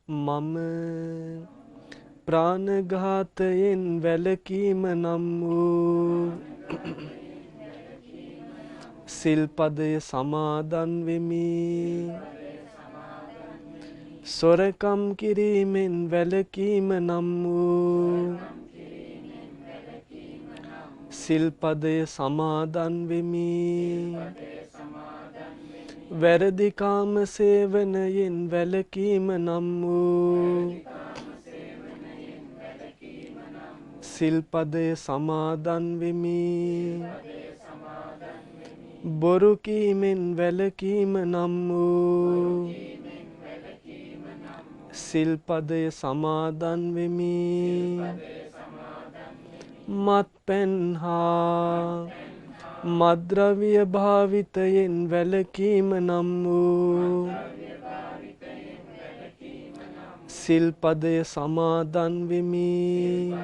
මම ප්‍රාණඝාතයෙන් වැළකීම නම් වූ සිල්පදය සමාදන් වෙමි. සොරකම් කිරීමෙන් වැළකීම නම් වූ සිල්පදය සමාදන් වෙමි. වැරදි කාම සේවනයෙන් වැළකීම නම් වූ සිල්පදය සමාදන් වෙමි. බොරු කීමෙන් වැළකීම නම් වූ සිල්පදය සමාදන් වෙමි. මත්පැන් හා මද්ද්‍රව්‍ය භාවිතයෙන් වැළකීම නම් වූ සිල්පදය සමාදන් වෙමි.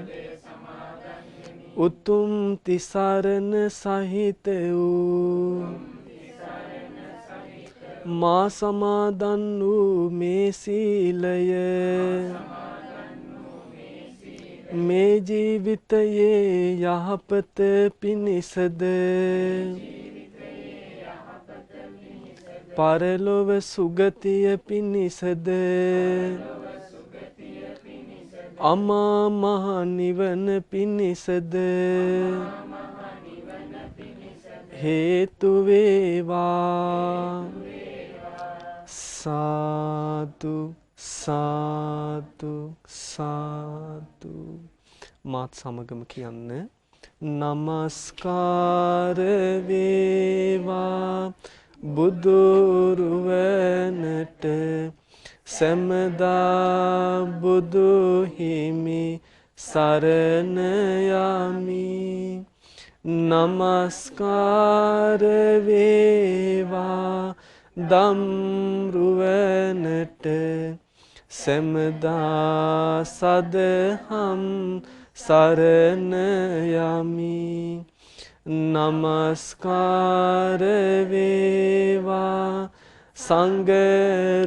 උතුම් තිසරණ සහිත වූ මා සමාදන් වූ මේ සීලය මේ ජීවිතයේ යහපත පිණිසද පරලොව සුගතිය පිණිසද අමා මහ නිවන පිණිසද හේතු වේවා. සාදු සාදු සාදු. මාත් සමගම කියන්න. නමස්කාර වේවා බුදුරුවනට සැමදා බුදු හිමි සරණ යමි. නමස්කාර වේවා දම්රුවනට සැමදා සදහම් සරණ යමි. නමස්කාර වේවා සංඝරුවනට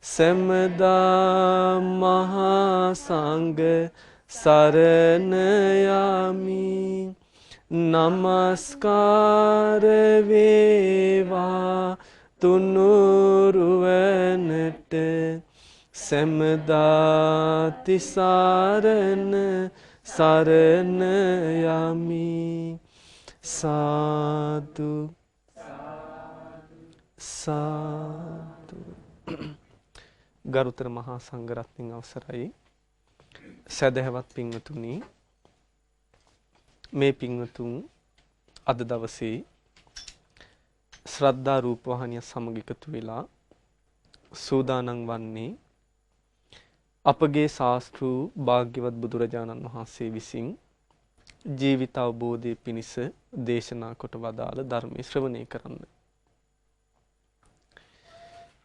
සැමදා මහා සංඝ සරණ යමි. නමස්කාර වේවා තුනුරුවනට සැමදා තිසරණ සරණ යමි. සාදු සාදු. ගරුතර මහා සංඝරත්නයන් අවසරයි. සදහවත් පින්වතුනි, මේ පින්වතුන් අද දවසේ ශ්‍රද්ධා රූපවාහිනිය සමග එකතු වෙලා සූදානම් වන්නේ අපගේ ශාස්ත්‍රු භාග්‍යවත් බුදුරජාණන් වහන්සේ විසින් ජීවිත අවබෝධයේ පිණිස දේශනා කොට වදාළ ධර්මයේ ශ්‍රවණය කරන්න.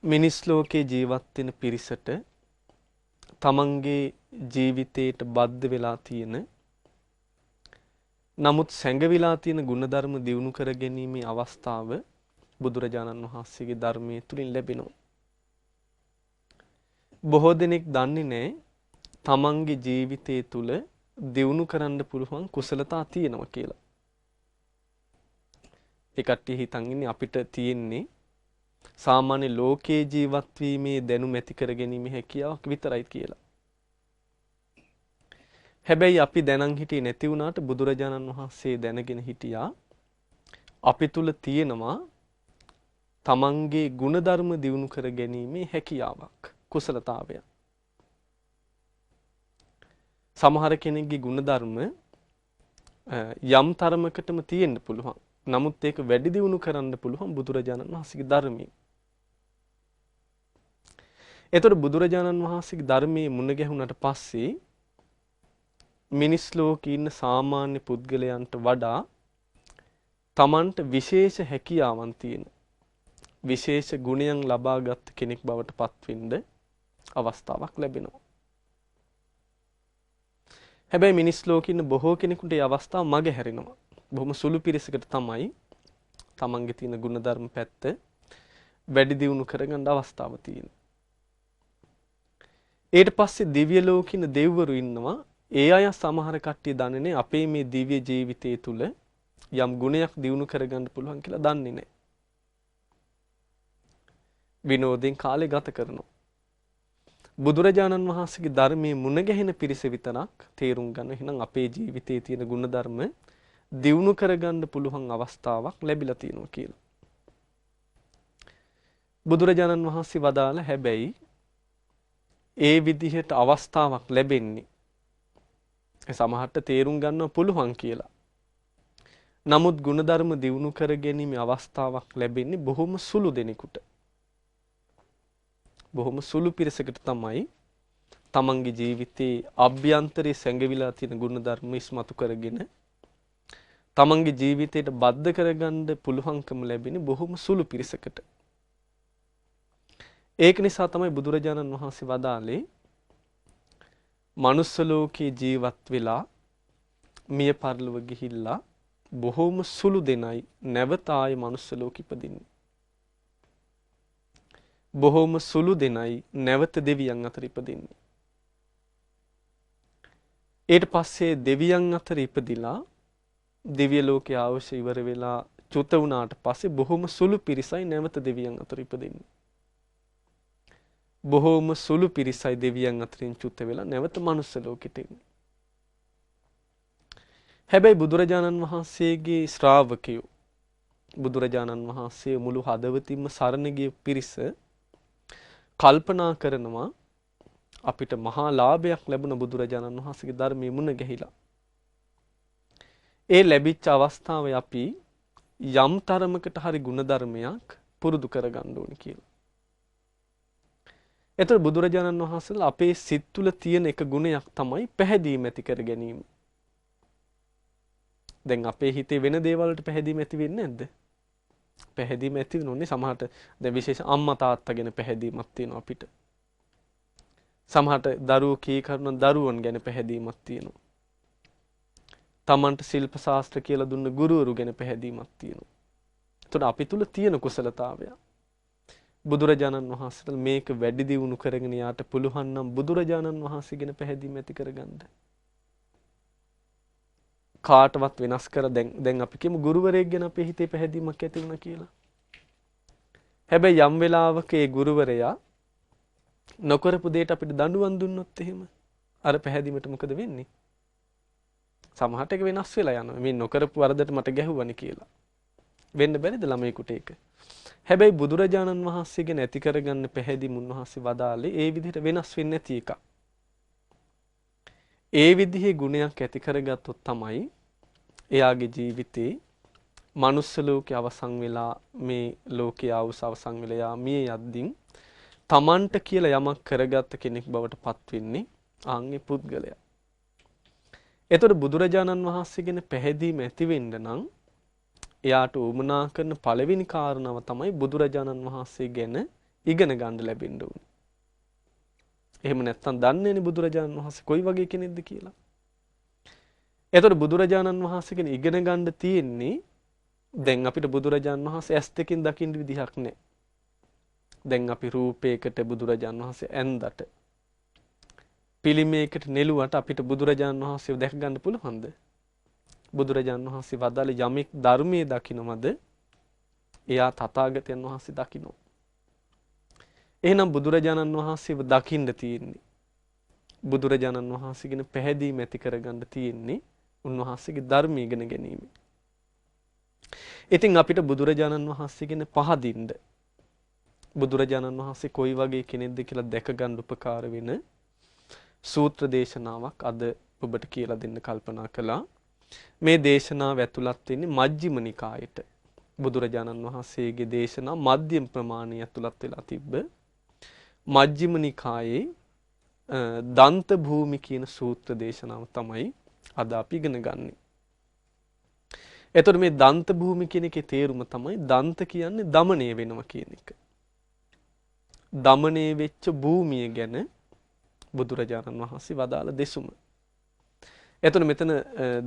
මිනිස් ලෝකේ ජීවත් වෙන පිරිසට තමන්ගේ ජීවිතයට බද්ධ වෙලා තියෙන නමුත් සැඟවිලා තියෙන ගුණධර්ම දියුණු කර ගැනීමේ අවස්ථාව බුදුරජාණන් වහන්සේගේ ධර්මයේ තුලින් ලැබෙනවා. බොහෝ දෙනෙක් දන්නේ නැහැ තමන්ගේ ජීවිතය තුල දියුණු කරන්න පුළුවන් කුසලතා තියෙනවා කියලා. ඒ කට්ටිය හිතන් ඉන්නේ අපිට තියෙන්නේ සාමාන්‍ය ලෝකයේ ජීවත් වීමේ දැනුම ඇති කර ගැනීමේ හැකියාවක් විතරයි කියලා. හැබැයි අපි දැනන් හිටියේ නැති වුණාට බුදුරජාණන් වහන්සේ දැනගෙන හිටියා අපි තුල තියෙනවා තමන්ගේ ගුණධර්ම දියුණු කර ගැනීමේ හැකියාවක්, කුසලතාවයක්. සමහර කෙනෙක්ගේ ගුණධර්ම යම් තරමකටම තියෙන්න පුළුවන්. නමුත් ඒක වැඩි දියුණු කරන්න පුළුවන් බුදුරජාණන් වහන්සේගේ ධර්මයෙන්. එතකොට බුදුරජාණන් වහන්සේගේ ධර්මයේ මුණ ගැහුණට පස්සේ මිනිස් ලෝකේ ඉන්න සාමාන්‍ය පුද්ගලයන්ට වඩා තමන්ට විශේෂ හැකියාවන් තියෙන විශේෂ ගුණයන් ලබාගත් කෙනෙක් බවට පත්වෙන්න අවස්ථාවක් ලැබෙනවා. හැබැයි මිනිස් ලෝකේ ඉන්න බොහෝ කෙනෙකුට මේ අවස්ථාව මග හැරෙනවා. බොහොම සුළු පිරිසකට තමයි තමන්ගේ තියෙන ගුණධර්ම පැත්ත වැඩි දියුණු කරගන්න අවස්ථාව තියෙන්නේ. ඊට පස්සේ දිව්‍ය ලෝකින දෙවිවරු ඉන්නවා. ඒ අය සමහර කට්ටිය දන්නේ නැහැ අපේ මේ දිව්‍ය ජීවිතය තුල යම් ගුණයක් දිනු කරගන්න පුළුවන් කියලා දන්නේ නැහැ. විනෝදෙන් කාලය ගත කරනවා. බුදුරජාණන් වහන්සේගේ ධර්මයේ මුණ ගැහෙන පිරිස විතරක් තේරුම් ගන්න. එහෙනම් අපේ ජීවිතයේ තියෙන ගුණධර්ම දිනු කරගන්න පුළුවන් අවස්ථාවක් ලැබිලා තියෙනවා කියලා. බුදුරජාණන් වහන්සේ වදාළ හැබැයි ඒ විදිහට අවස්ථාවක් ලැබෙන්නේ සමහරට තේරුම් ගන්න පුළුවන් කියලා. නමුත් ගුණධර්ම දිනු කර ගැනීමේ අවස්ථාවක් ලැබෙන්නේ බොහොම සුළු දෙනෙකුට. බොහොම සුළු පිරිසකට තමයි තමන්ගේ ජීවිතයේ අභ්‍යන්තරයේ සැඟවිලා තියෙන ගුණධර්ම ඉස්මතු කරගෙන තමන්ගේ ජීවිතයට බද්ධ කරගන්න පුළුවන්කම ලැබෙන්නේ බොහොම සුළු පිරිසකට. ඒක නිසා තමයි බුදුරජාණන් වහන්සේ වදාළේ මනුස්ස ලෝකේ ජීවත් වෙලා මිය පරලොව ගිහිල්ලා බොහොම සුළු දෙනයි නැවත ආයේ මනුස්ස ලෝකෙ ඉපදින්නේ. බොහොම සුළු දෙනයි නැවත දෙවියන් අතර ඉපදින්නේ. ඊට පස්සේ දෙවියන් අතර ඉපදිලා දිව්‍ය ලෝකයේ අවශ්‍ය ඉවර වෙලා චුත වුණාට පස්සේ බොහොම සුළු පිරිසයි නැවත දෙවියන් අතර ඉපදින්නේ. බොහෝම සුළු පිරිසයි දෙවියන් අතරින් චුත වෙලා නැවත මනුස්ස ලෝකෙට එන්නේ. හැබැයි බුදුරජාණන් වහන්සේගේ ශ්‍රාවකයෝ බුදුරජාණන් වහන්සේ මුළු හදවතින්ම සරණ ගිය පිරිස කල්පනා කරනවා අපිට මහා ලාභයක් ලැබුණ බුදුරජාණන් වහන්සේගේ ධර්මයේ මුණ ගැහිලා. ඒ ලැබිච්ච අවස්ථාවේ අපි යම් තරමකට හරි ගුණධර්මයක් පුරුදු කරගන්න ඕනේ කියලා. එතකොට බුදුරජාණන් වහන්සේලා අපේ සිත් තුළ තියෙන එක ගුණයක් තමයි පැහැදීම ඇති කර ගැනීම. දැන් අපේ හිතේ වෙන දේවල් වලට පැහැදීම ඇති වෙන්නේ නැද්ද? පැහැදීම ඇති වෙනුනේ සමහරට දැන් විශේෂ අම්මා තාත්තා ගැන පැහැදීමක් තියෙනවා අපිට. සමහරට දරුවෝ කී කරන දරුවන් ගැන පැහැදීමක් තියෙනවා. තමන්ට ශිල්ප ශාස්ත්‍ර කියලා දුන්න ගුරුවරු ගැන පැහැදීමක් තියෙනවා. එතකොට අපි තුල තියෙන කුසලතාවය බුදුරජාණන් වහන්සේට මේක වැඩි දියුණු කරගෙන යාට පුළුවන් නම් බුදුරජාණන් වහන්සේ ගැන පැහැදීම ඇති කරගන්න. කාටවත් වෙනස් කර දැන් අපි කියමු ගුරුවරයෙක් ගැන අපේ හිතේ පැහැදීමක් ඇති වුණා කියලා. හැබැයි යම් වෙලාවක ඒ ගුරුවරයා නොකරපු දෙයට අපිට දඬුවම් දුන්නොත් එහෙම අර පැහැදීමට මොකද වෙන්නේ? සමහරට ඒක වෙනස් වෙලා යනවා. මේ නොකරපු වරදට මට ගැහුවනේ කියලා. වෙන්න බැරිද ළමයෙකුට ඒක? හැබැයි බුදුරජාණන් වහන්සේ ගැන ඇති කරගන්න පැහැදීම උන්වහන්සේ වදාළේ ඒ විදිහට වෙනස් වෙන්නේ නැති එකක්. ඒ විදිහේ ගුණයක් ඇති කරගත්තොත් තමයි එයාගේ ජීවිතේ මනුස්ස ලෝකේ අවසන් වෙලා මේ ලෝකයේ ආවුස අවසන් වෙලා යා මිය යද්දී තමන්ට කියලා යමක් කරගත්ත කෙනෙක් බවට පත් වෙන්නේ ආන්ගේ පුද්ගලයා. එතකොට බුදුරජාණන් වහන්සේ ගැන පැහැදීම ඇති වෙන්න නම් එයාට උමනා කරන පළවෙනි කාරණාව තමයි බුදුරජාණන් වහන්සේ ගැන ඉගෙන ගන්න ලැබෙන්න ඕනේ. එහෙම නැත්නම් දන්නේ නැනේ බුදුරජාණන් වහන්සේ කොයි වගේ කෙනෙක්ද කියලා. එතකොට බුදුරජාණන් වහන්සේ ගැන ඉගෙන ගන්න තියෙන්නේ දැන් අපිට බුදුරජාණන් වහන්සේ ඇස් දෙකෙන් දකින්න විදිහක් නැහැ. දැන් අපි රූපයකට බුදුරජාණන් වහන්සේ ඇඳට පිළිමයකට නෙළුවට අපිට බුදුරජාණන් වහන්සේව දැක ගන්න පුළුවන්ද? බුදුරජාණන් වහන්සේ වදාළ යමෙක් ධර්මයේ දකින්නමද එයා තථාගතයන් වහන්සේ දකින්න. එහෙනම් බුදුරජාණන් වහන්සේව දකින්න තියෙන්නේ බුදුරජාණන් වහන්සේ ගැන පැහැදීම ඇති කරගන්න තියෙන්නේ උන්වහන්සේගේ ධර්මය ඉගෙන ගැනීම. ඉතින් අපිට බුදුරජාණන් වහන්සේ ගැන පහදින්න බුදුරජාණන් වහන්සේ කොයි වගේ කෙනෙක්ද කියලා දැක ගන්න උපකාර වෙන සූත්‍ර දේශනාවක් අද ඔබට කියලා දෙන්න කල්පනා කළා. මේ දේශනාව ඇතුළත් වෙන්නේ මජ්ක්‍ධිම නිකායට. බුදුරජාණන් වහන්සේගේ දේශනා මධ්‍යම ප්‍රමාණය ඇතුළත් වෙලා තිබ්බ මජ්ක්‍ධිම නිකායේ දන්ත භූමි කියන සූත්‍ර දේශනාව තමයි අද අපි ඉගෙන ගන්නේ. එතකොට මේ දන්ත භූමි කියන එකේ තේරුම තමයි දන්ත කියන්නේ দমনය වෙනවා කියන එක. দমনය වෙච්ච භූමිය ගැන බුදුරජාණන් වහන්සේ වදාළ දෙසුම. එතකොට මෙතන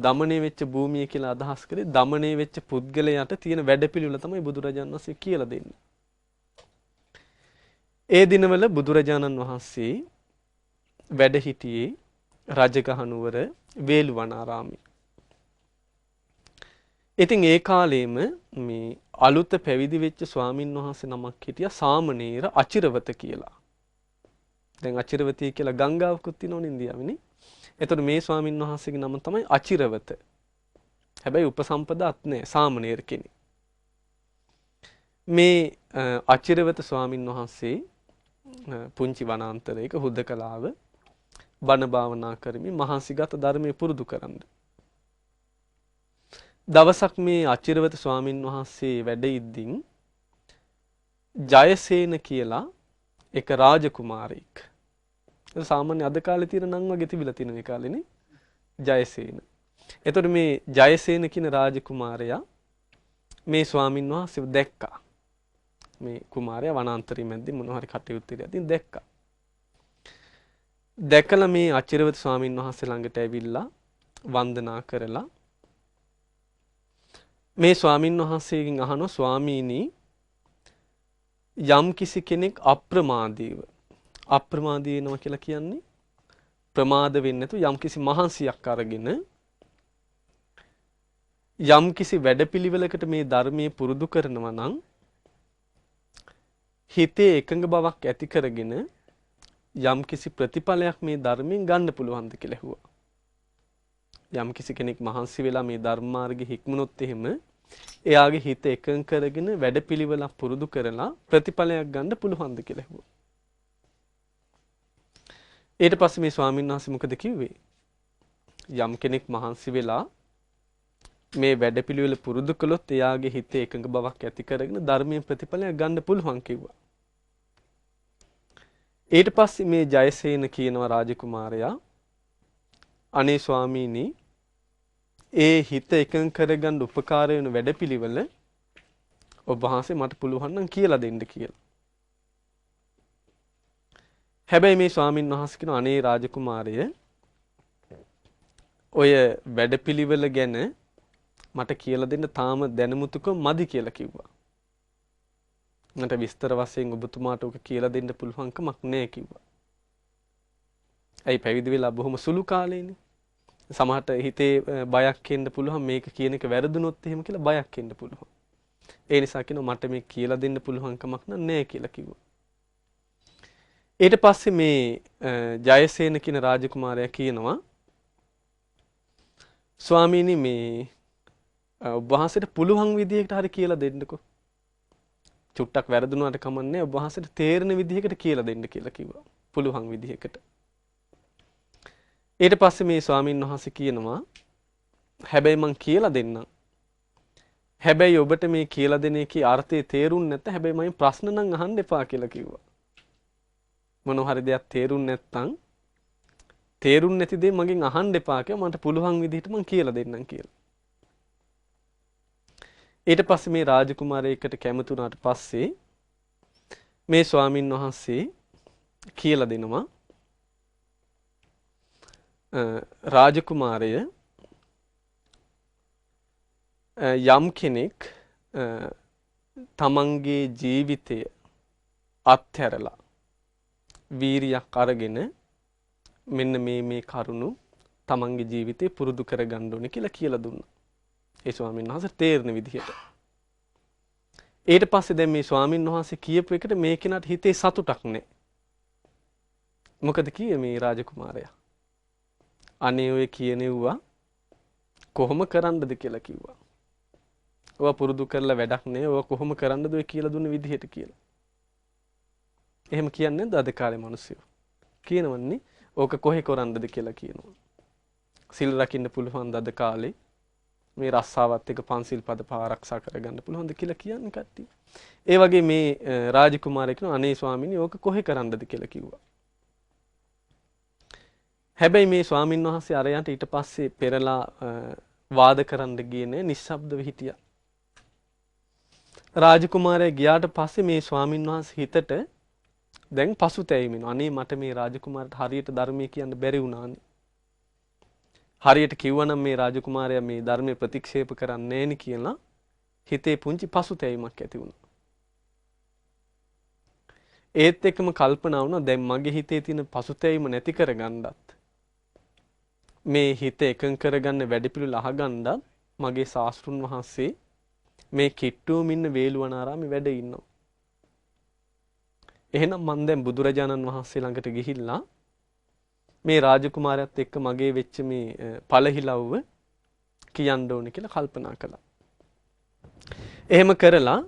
দমনය වෙච්ච භූමිය කියලා අදහස් කරේ দমনය වෙච්ච පුද්ගලයාට තියෙන වැඩපිළිවෙල තමයි බුදුරජාණන් වහන්සේ කියලා දෙන්නේ. ඒ දිනවල බුදුරජාණන් වහන්සේ වැඩ හිටියේ රජගහනුවර වේළුවනාරාමයේ. ඉතින් ඒ කාලේම මේ අලුත පැවිදි වෙච්ච ස්වාමින් වහන්සේ නමක් හිටියා සාමණේර අචිරවත කියලා. දැන් අචිරවතී කියලා ගංගාවකුත් තියෙනවනේ ඉන්දියාවේනේ. එතකොට මේ ස්වාමින් වහන්සේගේ නම තමයි අචිරවත. හැබැයි උපසම්පදාත් නෑ සාමණේර කෙනෙක්. මේ අචිරවත ස්වාමින් වහන්සේ පුංචි වනාන්තරයක හුදකලාව බණ භාවනා කරමින් මහන්සිගත ධර්මයේ පුරුදු කරන්න. දවසක් මේ අචිරවත ස්වාමින් වහන්සේ වැඩ ඉද්දින් ජයසේන කියලා එක රාජකුමාරයෙක්. සාමාන්‍ය අද කාලේ තියෙන නම් වගේ තිබිලා තියෙන මේ කාලේනේ ජයසේන. එතකොට මේ ජයසේන කියන රාජකුමාරයා මේ ස්වාමින් වහන්සේව දැක්කා. මේ කුමාරයා වනාන්තරයේ මැද්දේ මොනවා හරි කටයුතු ඉතින් දැක්කා. දැකලා මේ අචිරවත ස්වාමින් වහන්සේ ළඟට ඇවිල්ලා වන්දනා කරලා මේ ස්වාමින් වහන්සේගෙන් අහනවා ස්වාමීනි යම් කිසි කෙනෙක් අප්‍රමාදී වෙනවා කියලා කියන්නේ ප්‍රමාද වෙන්නේ නැතු යම් කිසි මහන්සියක් අරගෙන යම් කිසි වැඩපිළිවෙලකට මේ ධර්මයේ පුරුදු කරනවා නම් හිතේ එකඟ බවක් ඇති කරගෙන යම් කිසි ප්‍රතිඵලයක් මේ ධර්මයෙන් ගන්න පුළුවන්ද කියලා ඇහුවා. යම් කිසි කෙනෙක් මහන්සි වෙලා මේ ධර්ම මාර්ගෙ හික්මුනොත් එහෙම එයාගේ හිත එකඟ කරගෙන වැඩපිළිවෙලක් පුරුදු කරලා ප්‍රතිඵලයක් ගන්න පුළුවන්ද කියලා ඇහුවා. ඊට පස්සේ මේ ස්වාමීන් වහන්සේ මොකද කිව්වේ? යම් කෙනෙක් මහන්සි වෙලා මේ වැඩපිළිවෙල පුරුදු කළොත් එයාගේ හිතේ එකඟ බවක් ඇති කරගෙන ධර්මයේ ප්‍රතිඵලයක් ගන්න පුළුවන් කිව්වා. ඊට පස්සේ මේ ජයසේන කියනවා රාජකුමාරයා අනේ ස්වාමීනි ඒ හිත එකඟ කරගන්න උපකාර වෙන වැඩපිළිවෙල ඔබ වහන්සේ මට පුළුවන් නම් කියලා දෙන්න කියලා. හැබැයි මේ ස්වාමින් වහන්සේ කියන අනේ රාජකුමාරය ඔය වැඩපිළිවෙල ගැන මට කියලා දෙන්න තාම දැනුමුතුකම මදි කියලා කිව්වා. මට විස්තර වශයෙන් ඔබතුමාට ඔක කියලා දෙන්න පුළුවන් කමක් නැහැ කිව්වා. ඇයි පැවිදි වෙලා බොහොම සුළු කාලේනේ. සමහරට හිතේ බයක් එන්න පුළුවන් මේක කියන එක වැරදුනොත් එහෙම කියලා බයක් එන්න පුළුවන්. ඒ නිසා කියනවා මට මේක කියලා දෙන්න පුළුවන් කමක් නැහැ කියලා කිව්වා. ඊට පස්සේ මේ ජයසේන කියන රාජකුමාරයා කියනවා ස්වාමීනි මේ ඔබ වහන්සේට පුළුවන් විදිහකට හරි කියලා දෙන්නකෝ. චුට්ටක් වැරදුනාට කමන්නේ ඔබ වහන්සේට තේරෙන විදිහකට කියලා දෙන්න කියලා කිව්වා. පුළුවන් විදිහකට. ඊට පස්සේ මේ ස්වාමින් වහන්සේ කියනවා හැබැයි මං කියලා දෙන්නම්. හැබැයි ඔබට මේ කියලා දෙන එකේ අර්ථය තේරුම් නැත්නම් හැබැයි මම ප්‍රශ්න නම් අහන්න එපා කියලා කිව්වා. මොනවා හරි දෙයක් තේරුම් නැත්නම් තේරුම් නැති දේ මගෙන් අහන්න එපා කියලා මට පුළුවන් විදිහට මං කියලා දෙන්නම් කියලා. ඊට පස්සේ මේ රාජකුමාරයෙක්ට කැමති වුණාට පස්සේ මේ ස්වාමින් වහන්සේ කියලා දෙනවා රාජකුමාරය යම් කෙනෙක් තමන්ගේ ජීවිතය අත්හැරලා වීරියක් අරගෙන මෙන්න මේ කරුණු තමන්ගේ ජීවිතේ පුරුදු කරගන්න ඕනේ කියලා දුන්නා. ඒ ස්වාමීන් වහන්සේ තේරෙන විදිහට. ඊට පස්සේ දැන් මේ ස්වාමීන් වහන්සේ කියපු එකට මේ කෙනාට හිතේ සතුටක් නැහැ. මොකද කියේ මේ රාජකුමාරයා? අනේ ඔය කියනෙව්වා කොහොම කරන්නද කියලා කිව්වා. ඔය පුරුදු කරලා වැඩක් නෑ. ඔය කොහොම කරන්නද ඔය කියලා දුන්න විදිහට කියලා. එහෙම කියන්නේ නැද්ද අද කාලේ මිනිස්සු? කියනවන්නේ ඕක කොහේ කරන්නද කියලා කියනවා. සිල් රකින්න පුළුවන්ද අද කාලේ? මේ රස්සාවත් එක්ක පන්සිල් පද ආරක්ෂා කරගන්න පුළුවන්ද කියලා කියන්නේ කට්ටිය. ඒ වගේ මේ රාජකුමාරයෙක් නෝ අනේ ස්වාමීනි ඕක කොහේ කරන්නද කියලා කිව්වා. හැබැයි මේ ස්වාමින් වහන්සේ අරයන්ට ඊට පස්සේ පෙරලා වාද කරන්න ගියේ නේ නිශ්ශබ්දව හිටියා. රාජකුමාරයා ගියාට පස්සේ මේ ස්වාමින් වහන්සේ හිතට දැන් පසුතැවීම අනේ මට මේ රාජකුමාරට හරියට ධර්මයේ කියන්න බැරි වුණානේ. හරියට කිව්වනම් මේ රාජකුමාරයා මේ ධර්මයේ ප්‍රතික්ෂේප කරන්නේ නැණි කියලා හිතේ පුංචි පසුතැවීමක් ඇති වුණා. ඒත් එක්කම කල්පනා වුණා දැන් මගේ හිතේ තියෙන පසුතැවීම නැති කරගන්නත් මේ හිත එකඟ කරගන්න වැඩපිළිවෙල අහගන්නත් මගේ ශාස්ත්‍රුන් වහන්සේ මේ කිට්ටුවම ඉන්න වේළුවනාරාමේ වැඩ ඉන්නවා. එහෙනම් මම දැන් බුදුරජාණන් වහන්සේ ළඟට ගිහිල්ලා මේ රාජකුමාරයාත් එක්ක මගේ වෙච්ච මේ පළහිලව්ව කියන්න ඕනේ කියලා කල්පනා කළා. එහෙම කරලා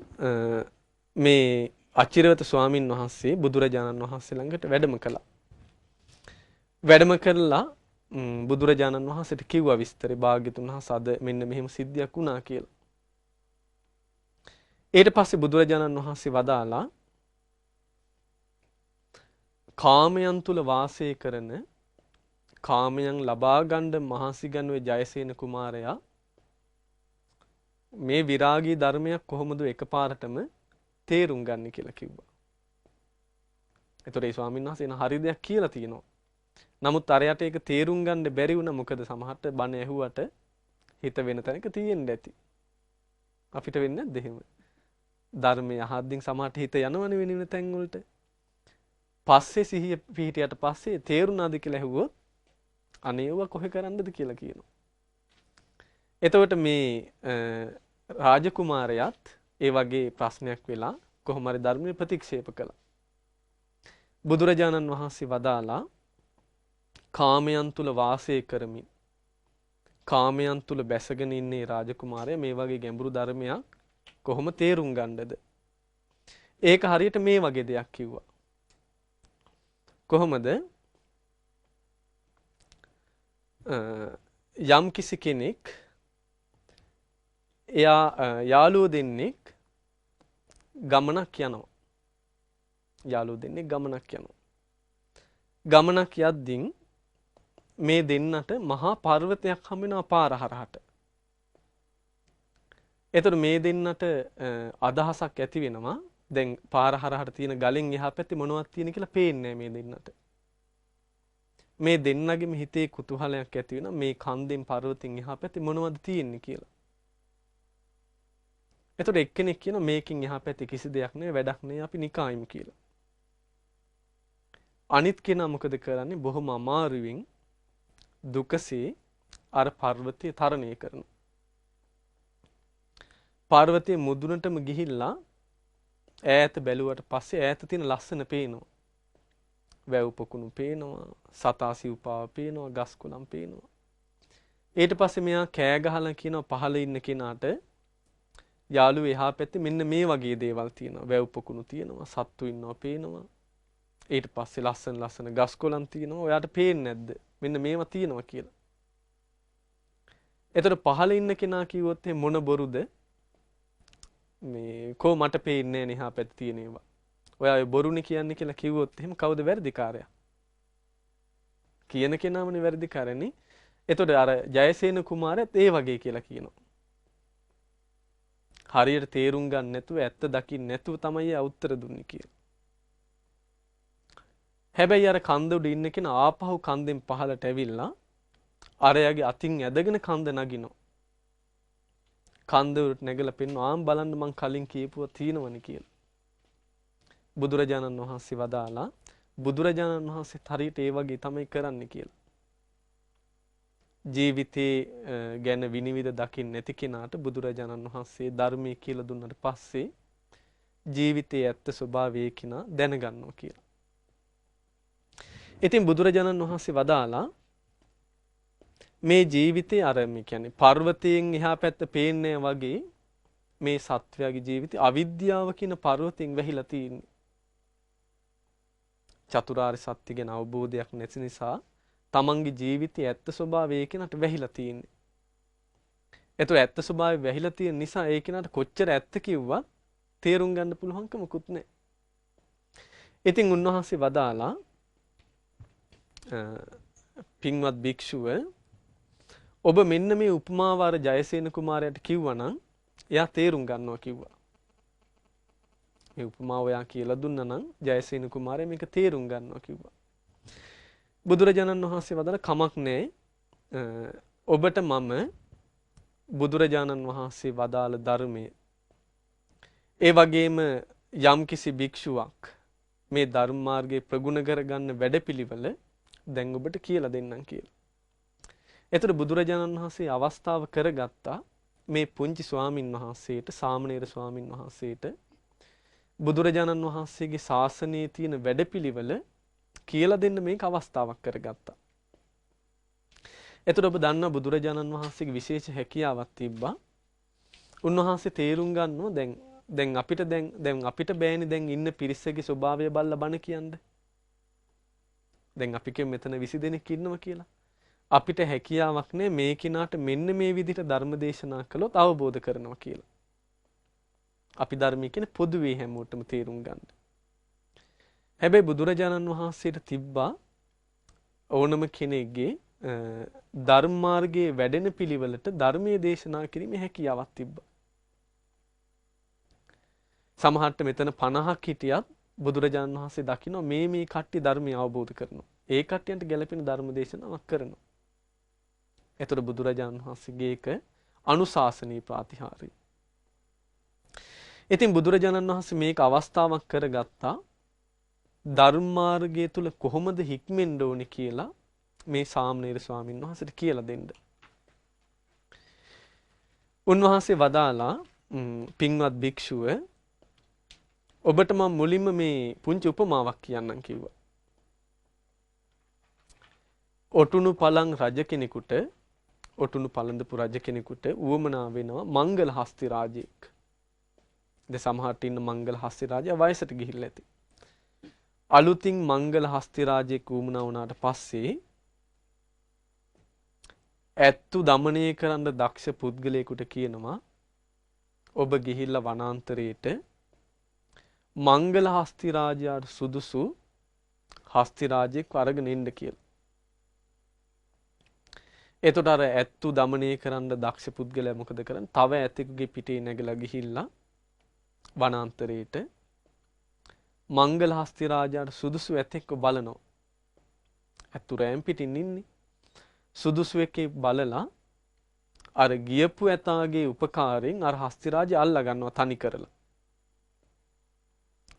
මේ අචිරවත ස්වාමින් වහන්සේ බුදුරජාණන් වහන්සේ ළඟට වැඩම කළා. වැඩම කරලා බුදුරජාණන් වහන්සේට කිව්වා විස්තරේ භාග්‍යතුන් වහන්සේ අද මෙන්න මෙහෙම සිද්ධියක් වුණා කියලා. ඊට පස්සේ බුදුරජාණන් වහන්සේ වදාලා කාමයන් තුල වාසය කරන කාමයන් ලබා ගන්න මහසි ගන්වේ ජයසේන කුමාරයා මේ විරාගී ධර්මයක් කොහොමද එකපාරටම තේරුම් ගන්න කියලා කිව්වා. ඒතකොට ඒ ස්වාමීන් වහන්සේ එන හරි දෙයක් කියලා තියෙනවා. නමුත් අරයට ඒක තේරුම් ගන්න බැරි වුණා. මොකද සමහරට බණ ඇහුවට හිත වෙන තැනක තියෙන්න ඇති. අපිට වෙන්නේ නැද්ද එහෙම? ධර්මය අහද්දින් සමහරට හිත යනවනේ වෙන තැන් වලට. පස්සේ සිහිය පිහිටියට පස්සේ තේරුණාද කියලා ඇහුවොත් අනේව කොහෙ කරන්නද කියලා කියනවා. එතකොට මේ රාජකුමාරයාත් ඒ වගේ ප්‍රශ්නයක් වෙලා කොහොම හරි ධර්මයේ ප්‍රතික්ෂේප කළා. බුදුරජාණන් වහන්සේ වදාලා කාමයන් තුල වාසය කරමින් කාමයන් තුල බැසගෙන ඉන්නේ රාජකුමාරයා මේ වගේ ගැඹුරු ධර්මයක් කොහොම තේරුම් ගන්නද? ඒක හරියට මේ වගේ දෙයක් කිව්වා. කොහොමද? යම් කිසි කෙනෙක් එයා යාළුවෝ දෙන්නෙක් ගමනක් යනවා. යාළුවෝ දෙන්නෙක් ගමනක් යනවා. ගමනක් යද්දී මේ දෙන්නට මහා පර්වතයක් හම්බ වෙනවා පාර හරහට. එතකොට මේ දෙන්නට අදහසක් ඇති වෙනවා දැන් පාර හරහට තියෙන ගලෙන් එහා පැත්තේ මොනවද තියෙන කියලා පේන්නේ මේ දෙන්නට. මේ දෙන්නගේම හිතේ කුතුහලයක් ඇති වෙනවා මේ කන්දෙන් පර්වතෙන් එහා පැත්තේ මොනවද තියෙන්නේ කියලා. එතකොට එක්කෙනෙක් කියනවා මේකෙන් එහා පැත්තේ කිසි දෙයක් නෑ වැඩක් නෑ අපි නිකායිමු කියලා. අනිත් කෙනා මොකද කරන්නේ බොහොම අමාරුවෙන් දුකසේ අර පර්වතය තරණය කරනවා. පර්වතයේ මුදුනටම ගිහිල්ලා ඈත බැලුවට පස්සේ ඈත තියෙන ලස්සන පේනවා. වැව් පොකුණු පේනවා, සතා සිව්පාව පේනවා, ගස් කොළන් පේනවා. ඊට පස්සේ මෙයා කෑ ගහලා කියනවා පහළ ඉන්න කෙනාට යාළුවෝ එහා පැත්තේ මෙන්න මේ වගේ දේවල් තියෙනවා. වැව් පොකුණු තියෙනවා, සත්තු ඉන්නවා පේනවා. ඊට පස්සේ ලස්සන ගස් කොළන් තියෙනවා. ඔයාට පේන්නේ නැද්ද? මෙන්න මේවා තියෙනවා කියලා. එතකොට පහළ ඉන්න කෙනා කිව්වොත් මොන බොරුද? මේ කො මට පේන්නේ නැහැ එහා පැත්තේ තියෙන ඒවා. ඔයා ඒ බොරුනේ කියන්නේ කියලා කිව්වොත් එහෙම කවුද වැරදිකාරයා? කියන කෙනාමනේ වැරදිකාරයනේ. එතකොට අර ජයසේන කුමාරයාත් ඒ වගේ කියලා කියනවා. හරියට තේරුම් ගන්න නැතුව ඇත්ත දකින්න නැතුව තමයි උත්තර දුන්නේ කියලා. හැබැයි අර කන්ද උඩ ඉන්න කෙනා ආපහු කන්දෙන් පහළට ඇවිල්ලා අරයාගේ අතින් ඇදගෙන කන්ද නගිනවා. කන්ද උඩට නැගලා පෙන්නවා ආම් බලන්න මං කලින් කියපුවා තියෙනවනේ කියලා. බුදුරජාණන් වහන්සේ වදාලා බුදුරජාණන් වහන්සේත් හරියට ඒ වගේ තමයි කරන්නේ කියලා. ජීවිතේ ගැන විනිවිද දකින්න නැති කෙනාට බුදුරජාණන් වහන්සේ ධර්මයේ කියලා දුන්නාට පස්සේ ජීවිතයේ ඇත්ත ස්වභාවය කිනා දැනගන්නවා කියලා. ඉතින් බුදුරජාණන් වහන්සේ වදාලා මේ ජීවිතේ අර මේ කියන්නේ පර්වතයෙන් එහා පැත්ත පේන්නේ වගේ මේ සත්වයාගේ ජීවිතේ අවිද්‍යාව කියන පර්වතයෙන් වැහිලා තියෙන්නේ. චතුරාර්ය සත්‍ය ගැන අවබෝධයක් නැති නිසා තමන්ගේ ජීවිතයේ ඇත්ත ස්වභාවය ඒකනට වැහිලා තියෙන්නේ. ඒතෝ ඇත්ත ස්වභාවය වැහිලා තියෙන නිසා ඒකනට කොච්චර ඇත්ත කිව්වත් තේරුම් ගන්න පුළුවන්කමකුත් නැහැ. ඉතින් උන්වහන්සේ වදාලා පින්වත් භික්ෂුව ඔබ මෙන්න මේ උපමාව අර ජයසේන කුමාරයාට කිව්වනම් එයා තේරුම් ගන්නවා කිව්වා. මේ උපමාව එයා කියලා දුන්නා නම් ජයසේන කුමාරයා මේක තේරුම් ගන්නවා කිව්වා. බුදුරජාණන් වහන්සේ වදාළ කමක් නැහැ. ඔබට මම බුදුරජාණන් වහන්සේ වදාළ ධර්මයේ ඒ වගේම යම්කිසි භික්ෂුවක් මේ ධර්ම මාර්ගයේ ප්‍රගුණ කරගන්න වැඩපිළිවෙල දැන් ඔබට කියලා දෙන්නම් කියලා. එතකොට බුදුරජාණන් වහන්සේ අවස්ථාව කරගත්තා මේ පුංචි ස්වාමින් වහන්සේට, සාමණේර ස්වාමින් වහන්සේට බුදුරජාණන් වහන්සේගේ ශාසනයේ තියෙන වැඩපිළිවෙල කියලා දෙන්න මේක අවස්ථාවක් කරගත්තා. එතකොට ඔබ දන්නා බුදුරජාණන් වහන්සේගේ විශේෂ හැකියාවක් තිබ්බා. උන්වහන්සේ තේරුම් ගන්නවා දැන් අපිට බෑනේ දැන් ඉන්න පිරිසගේ ස්වභාවය බලලා බණ කියන්නේ. දැන් අපි කියමු මෙතන 20 දෙනෙක් ඉන්නවා කියලා. අපිට හැකියාවක් නෑ මේ කිනාට මෙන්න මේ විදිහට ධර්ම දේශනා කළොත් අවබෝධ කරනවා කියලා. අපි ධර්මයේ කියන්නේ පොදුවේ හැමෝටම තේරුම් ගන්න. හැබැයි බුදුරජාණන් වහන්සේට තිබ්බා ඕනම කෙනෙක්ගේ ධර්ම මාර්ගයේ වැඩෙන පිළිවෙලට ධර්මයේ දේශනා කිරීමේ හැකියාවක් තිබ්බා. සමහරට මෙතන 50ක් හිටියත් බුදුරජාණන් වහන්සේ දකින්න මේ කට්ටිය ධර්මය අවබෝධ කරනවා. ඒ කට්ටියන්ට ගැළපෙන ධර්ම දේශනාවක් කරනවා. එතකොට බුදුරජාණන් වහන්සේගේ එක අනුශාසනීය ප්‍රතිහාරය. ඉතින් බුදුරජාණන් වහන්සේ මේක අවස්ථාවක් කරගත්තා ධර්ම මාර්ගය තුල කොහොමද හික්මෙන්න ඕනේ කියලා මේ සාමණේර ස්වාමීන් වහන්සේට කියලා දෙන්න. උන්වහන්සේ වදාලා පින්වත් භික්ෂුව ඔබට මම මුලින්ම මේ පුංචි උපමාවක් කියන්නම් කිව්වා. ඔටුනු පලං රජ කෙනෙකුට ඔටුනු පලඳපු රජ කෙනෙකුට උවමනා වෙනවා මංගල හස්ති රාජයෙක්. දැන් සමහරට ඉන්න මංගල හස්ති රාජයා වයසට ගිහිල්ලා ඇති. අලුතින් මංගල හස්ති රාජයෙක් උවමනා වුණාට පස්සේ ඇත්තු দমনය කරන්න දක්ෂ පුද්ගලයෙකුට කියනවා ඔබ ගිහිල්ලා වනාන්තරයේට මංගල හස්ති රාජයාට සුදුසු හස්ති රාජයෙක් අරගෙන එන්න කියලා. එතකොට අර ඇත්තු দমনය කරන්න දක්ෂ පුද්ගලයා මොකද කරන්නේ? තව ඇතෙකුගේ පිටේ නැගලා ගිහිල්ලා වනාන්තරයේට මංගල හස්ති රාජයාට සුදුසු ඇතෙක්ව බලනවා. ඇත්තු රෑම් පිටින් ඉන්නේ. සුදුසු එකේ බලලා අර ගියපු ඇතාගේ උපකාරයෙන් අර හස්ති රාජය අල්ලා ගන්නවා තනි කරලා.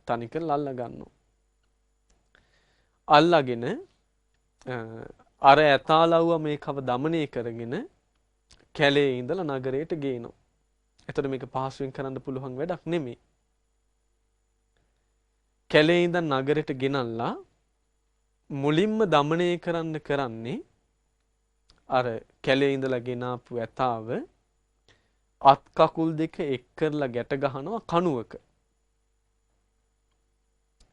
තනි කරලා අල්ලා ගන්නවා. අල්ලාගෙන අර ඇතාලව්ව මේකව দমনය කරගෙන කැලේ ඉඳලා නගරයට ගේනවා. එතකොට මේක පහසුවෙන් කරන්න පුළුවන් වැඩක් නෙමෙයි. කැලේ ඉඳන් නගරයට ගෙනල්ලා මුලින්ම দমনය කරන්නේ අර කැලේ ඉඳලා ගෙනාපු ඇතාව අත් කකුල් දෙක එක් කරලා ගැට ගහනවා කණුවක.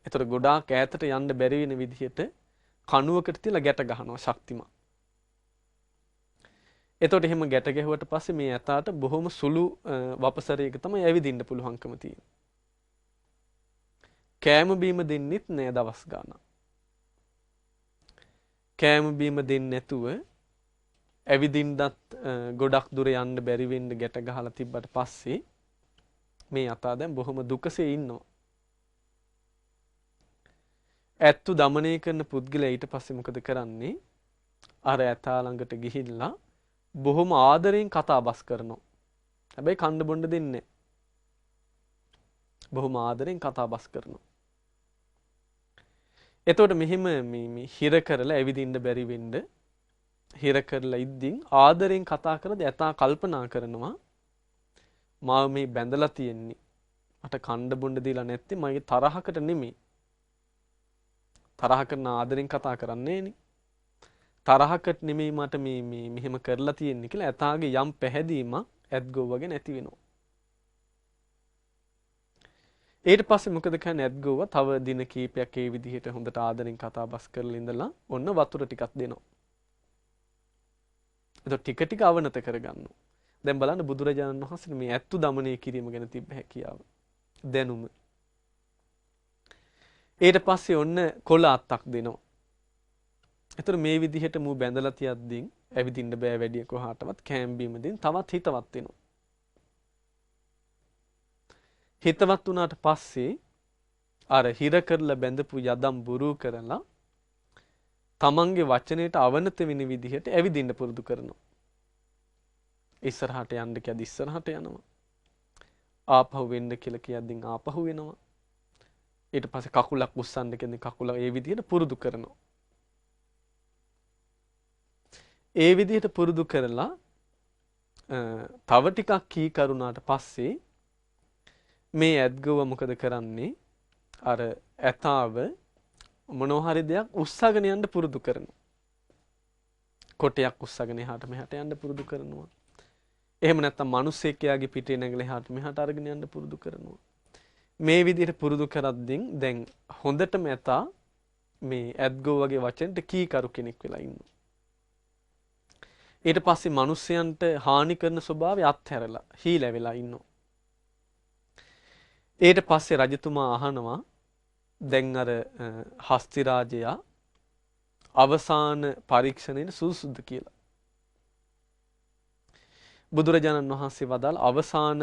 එතකොට ගොඩාක් ඈතට යන්න බැරි වෙන විදිහට කණුවකට තියලා ගැට ගහනවා ශක්තිමත්. එතකොට එහෙම ගැට ගැහුවට පස්සේ මේ ඇතාට බොහොම සුළු වපසරයක තමයි ඇවිදින්න පුළුවන්කම තියෙන්නේ. කෑම බීම දෙන්නෙත් නෑ දවස් ගාණක්. කෑම බීම දෙන්නේ නැතුව ඇවිදින්නත් ගොඩක් දුර යන්න බැරි වෙන්න ගැට ගහලා තිබ්බට පස්සේ මේ ඇතා දැන් බොහොම දුකසේ ඉන්නවා. ඇත්තු দমনය කරන පුද්ගලයා ඊට පස්සේ මොකද කරන්නේ? අර ඇතා ළඟට ගිහිල්ලා බොහොම ආදරෙන් කතා බස් කරනවා. හැබැයි කන්න බොන්න දෙන්නේ නැහැ. බොහොම ආදරෙන් කතා බස් කරනවා. එතකොට මෙහෙම මේ හිර කරලා ඇවිදින්න බැරි වෙන්න හිර කරලා ඉද්දින් ආදරෙන් කතා කරද්දී ඇතා කල්පනා කරනවා මාව මේ බැඳලා තියෙන්නේ මට කන්න බොන්න දීලා නැත්තේ මගේ තරහකට නෙමෙයි. තරහ කරන ආදරෙන් කතා කරන්නේ නේ. තරහකට නෙමෙයි මට මේ මෙහෙම කරලා තියෙන්නේ කියලා ඇතාගේ යම් පැහැදීමක් ඇත් ගොව්වගේ නැති වෙනවා. ඊට පස්සේ මොකද කරන්නේ? ඇත් ගොව්ව තව දින කීපයක් ඒ විදිහට හොඳට ආදරෙන් කතා බස් කරලා ඉඳලා ඔන්න වතුර ටිකක් දෙනවා. ඒක ටික අවනත කරගන්නවා. දැන් බලන්න බුදුරජාණන් වහන්සේ මේ ඇත්තු দমনය කිරීම ගැන තිබ්බ හැකියාව. දැනුම. ඊට පස්සේ ඔන්න කොළ අත්තක් දෙනවා. ඒතර මේ විදිහට මූ බැඳලා තියද්දී ඇවිදින්න බෑ වැඩි කොහාටවත් කෑම් බීම දෙන්න තවත් හිතවත් වෙනවා. හිතවත් වුණාට පස්සේ අර හිර කරලා බැඳපු යදම් බුරු කරලා තමන්ගේ වචනයට අවනත වෙන විදිහට ඇවිදින්න පුරුදු කරනවා. ඉස්සරහට යන්න කියද්දි ඉස්සරහට යනවා. ආපහු වෙන්න කියලා කියද්දි ආපහු වෙනවා. ඊට පස්සේ කකුලක් උස්සන්න කියන්නේ කකුල ඒ විදිහට පුරුදු කරනවා. ඒ විදිහට පුරුදු කරලා තව ටිකක් කී කරුණාට පස්සේ මේ ඇත්ගොව මොකද කරන්නේ? අර ඇතාව මොනවා හරි දෙයක් උස්සගෙන යන්න පුරුදු කරනවා. කොටයක් උස්සගෙන එහාට මෙහාට යන්න පුරුදු කරනවා. එහෙම නැත්නම් මිනිස්සෙක් එයාගේ පිටේ නැගලා එහාට මෙහාට අරගෙන යන්න පුරුදු කරනවා. මේ විදිහට පුරුදු කරද්දී දැන් හොඳටම ඇතා මේ ඇත්ගොව වගේ වචනෙට කීකරු කෙනෙක් වෙලා ඉන්නවා. ඊට පස්සේ මිනිස්යන්ට හානි කරන ස්වභාවය අත්හැරලා හීලා වෙලා ඉන්නවා. ඊට පස්සේ රජතුමා අහනවා දැන් අර හස්ති රාජයා අවසාන පරීක්ෂණයට සුදුසුද කියලා. බුදුරජාණන් වහන්සේ වදාළ අවසාන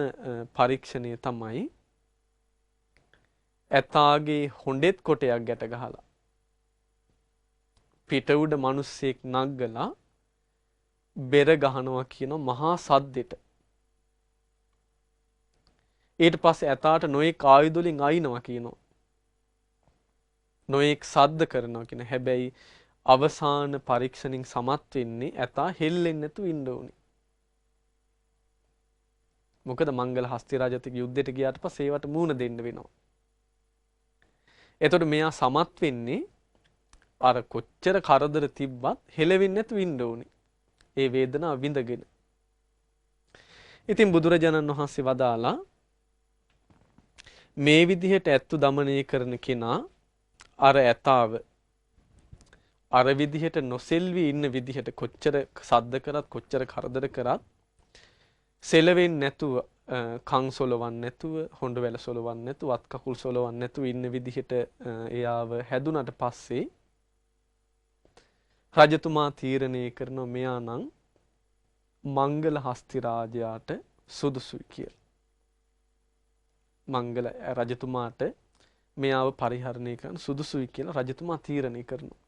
පරීක්ෂණය තමයි ඇතාගේ හොඬෙත් කොටයක් ගැට ගහලා පිට උඩ මිනිස්සෙක් නග්ගලා බෙර ගහනවා කියන මහා සද්දෙට. ඊට පස්සේ ඇතාට නොයෙක් ආයුධ වලින් අයින්නවා කියනවා. නොයෙක් සද්ද කරනවා කියන හැබැයි අවසාන පරීක්ෂණින් සමත් වෙන්නේ ඇතා හෙල්ලෙන්නේ නැතුව ඉන්න ඕනේ. මොකද මංගල හස්ති රාජතික යුද්ධයට ගියාට පස්සේ ඒවට මූණ දෙන්න වෙනවා. එතකොට මෙයා සමත් වෙන්නේ අර කොච්චර කරදර තිබ්බත් හෙලෙන්නේ නැතුව ඉන්න ඕනේ. ඒ වේදනාව විඳගෙන. ඉතින් බුදුරජාණන් වහන්සේ වදාලා මේ විදිහට ඇත්තු দমনය කරන කෙනා අර ඇතාව අර විදිහට නොසෙල්වි ඉන්න විදිහට කොච්චර සද්ද කරත් කොච්චර කරදර කරත් සෙලවෙන්නේ නැතුව කන් සොලවන්නේ නැතුව හොඬ වැල සොලවන්නේ නැතුව අත් කකුල් සොලවන්නේ නැතුව ඉන්න විදිහට එයාව හැදුනට පස්සේ රජතුමා තීරණය කරනවා මෙයා නම් මංගල හස්ති රාජයාට සුදුසුයි කියලා. මංගල රජතුමාට මෙයාව පරිහරණය කරන්න සුදුසුයි කියලා රජතුමා තීරණය කරනවා.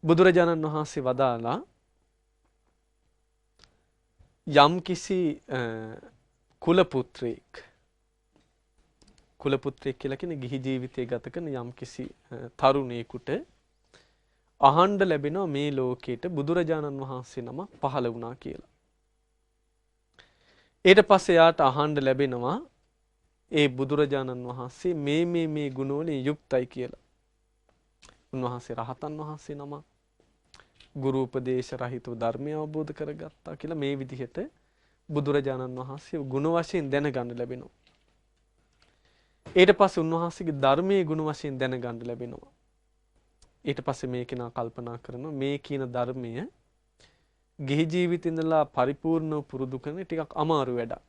බුදුරජාණන් වහන්සේ වදාලා යම් කිසි කුලපුත්‍රයෙක් කියලා කියන්නේ ගිහි ජීවිතය ගත කරන යම් කිසි තරුණයෙකුට අහන්න ලැබෙනවා මේ ලෝකෙට බුදුරජාණන් වහන්සේ නම පහළ වුණා කියලා. ඊට පස්සේ යාට අහන්න ලැබෙනවා ඒ බුදුරජාණන් වහන්සේ මේ ගුණ වලින් යුක්තයි කියලා. උන්වහන්සේ රහතන් වහන්සේ නම ගුරු උපදේශ රහිතව ධර්මය අවබෝධ කරගත්තා කියලා මේ විදිහට බුදුරජාණන් වහන්සේ ගුණ වශයෙන් දැනගන්න ලැබෙනවා. ඊට පස්සේ උන්වහන්සේගේ ධර්මයේ ගුණ වශයෙන් දැනගන්න ලැබෙනවා. ඊට පස්සේ මේ කෙනා කල්පනා කරනවා මේ කියන ධර්මය ගිහි ජීවිතේ ඉඳලා පරිපූර්ණව පුරුදු කරන ටිකක් අමාරු වැඩක්.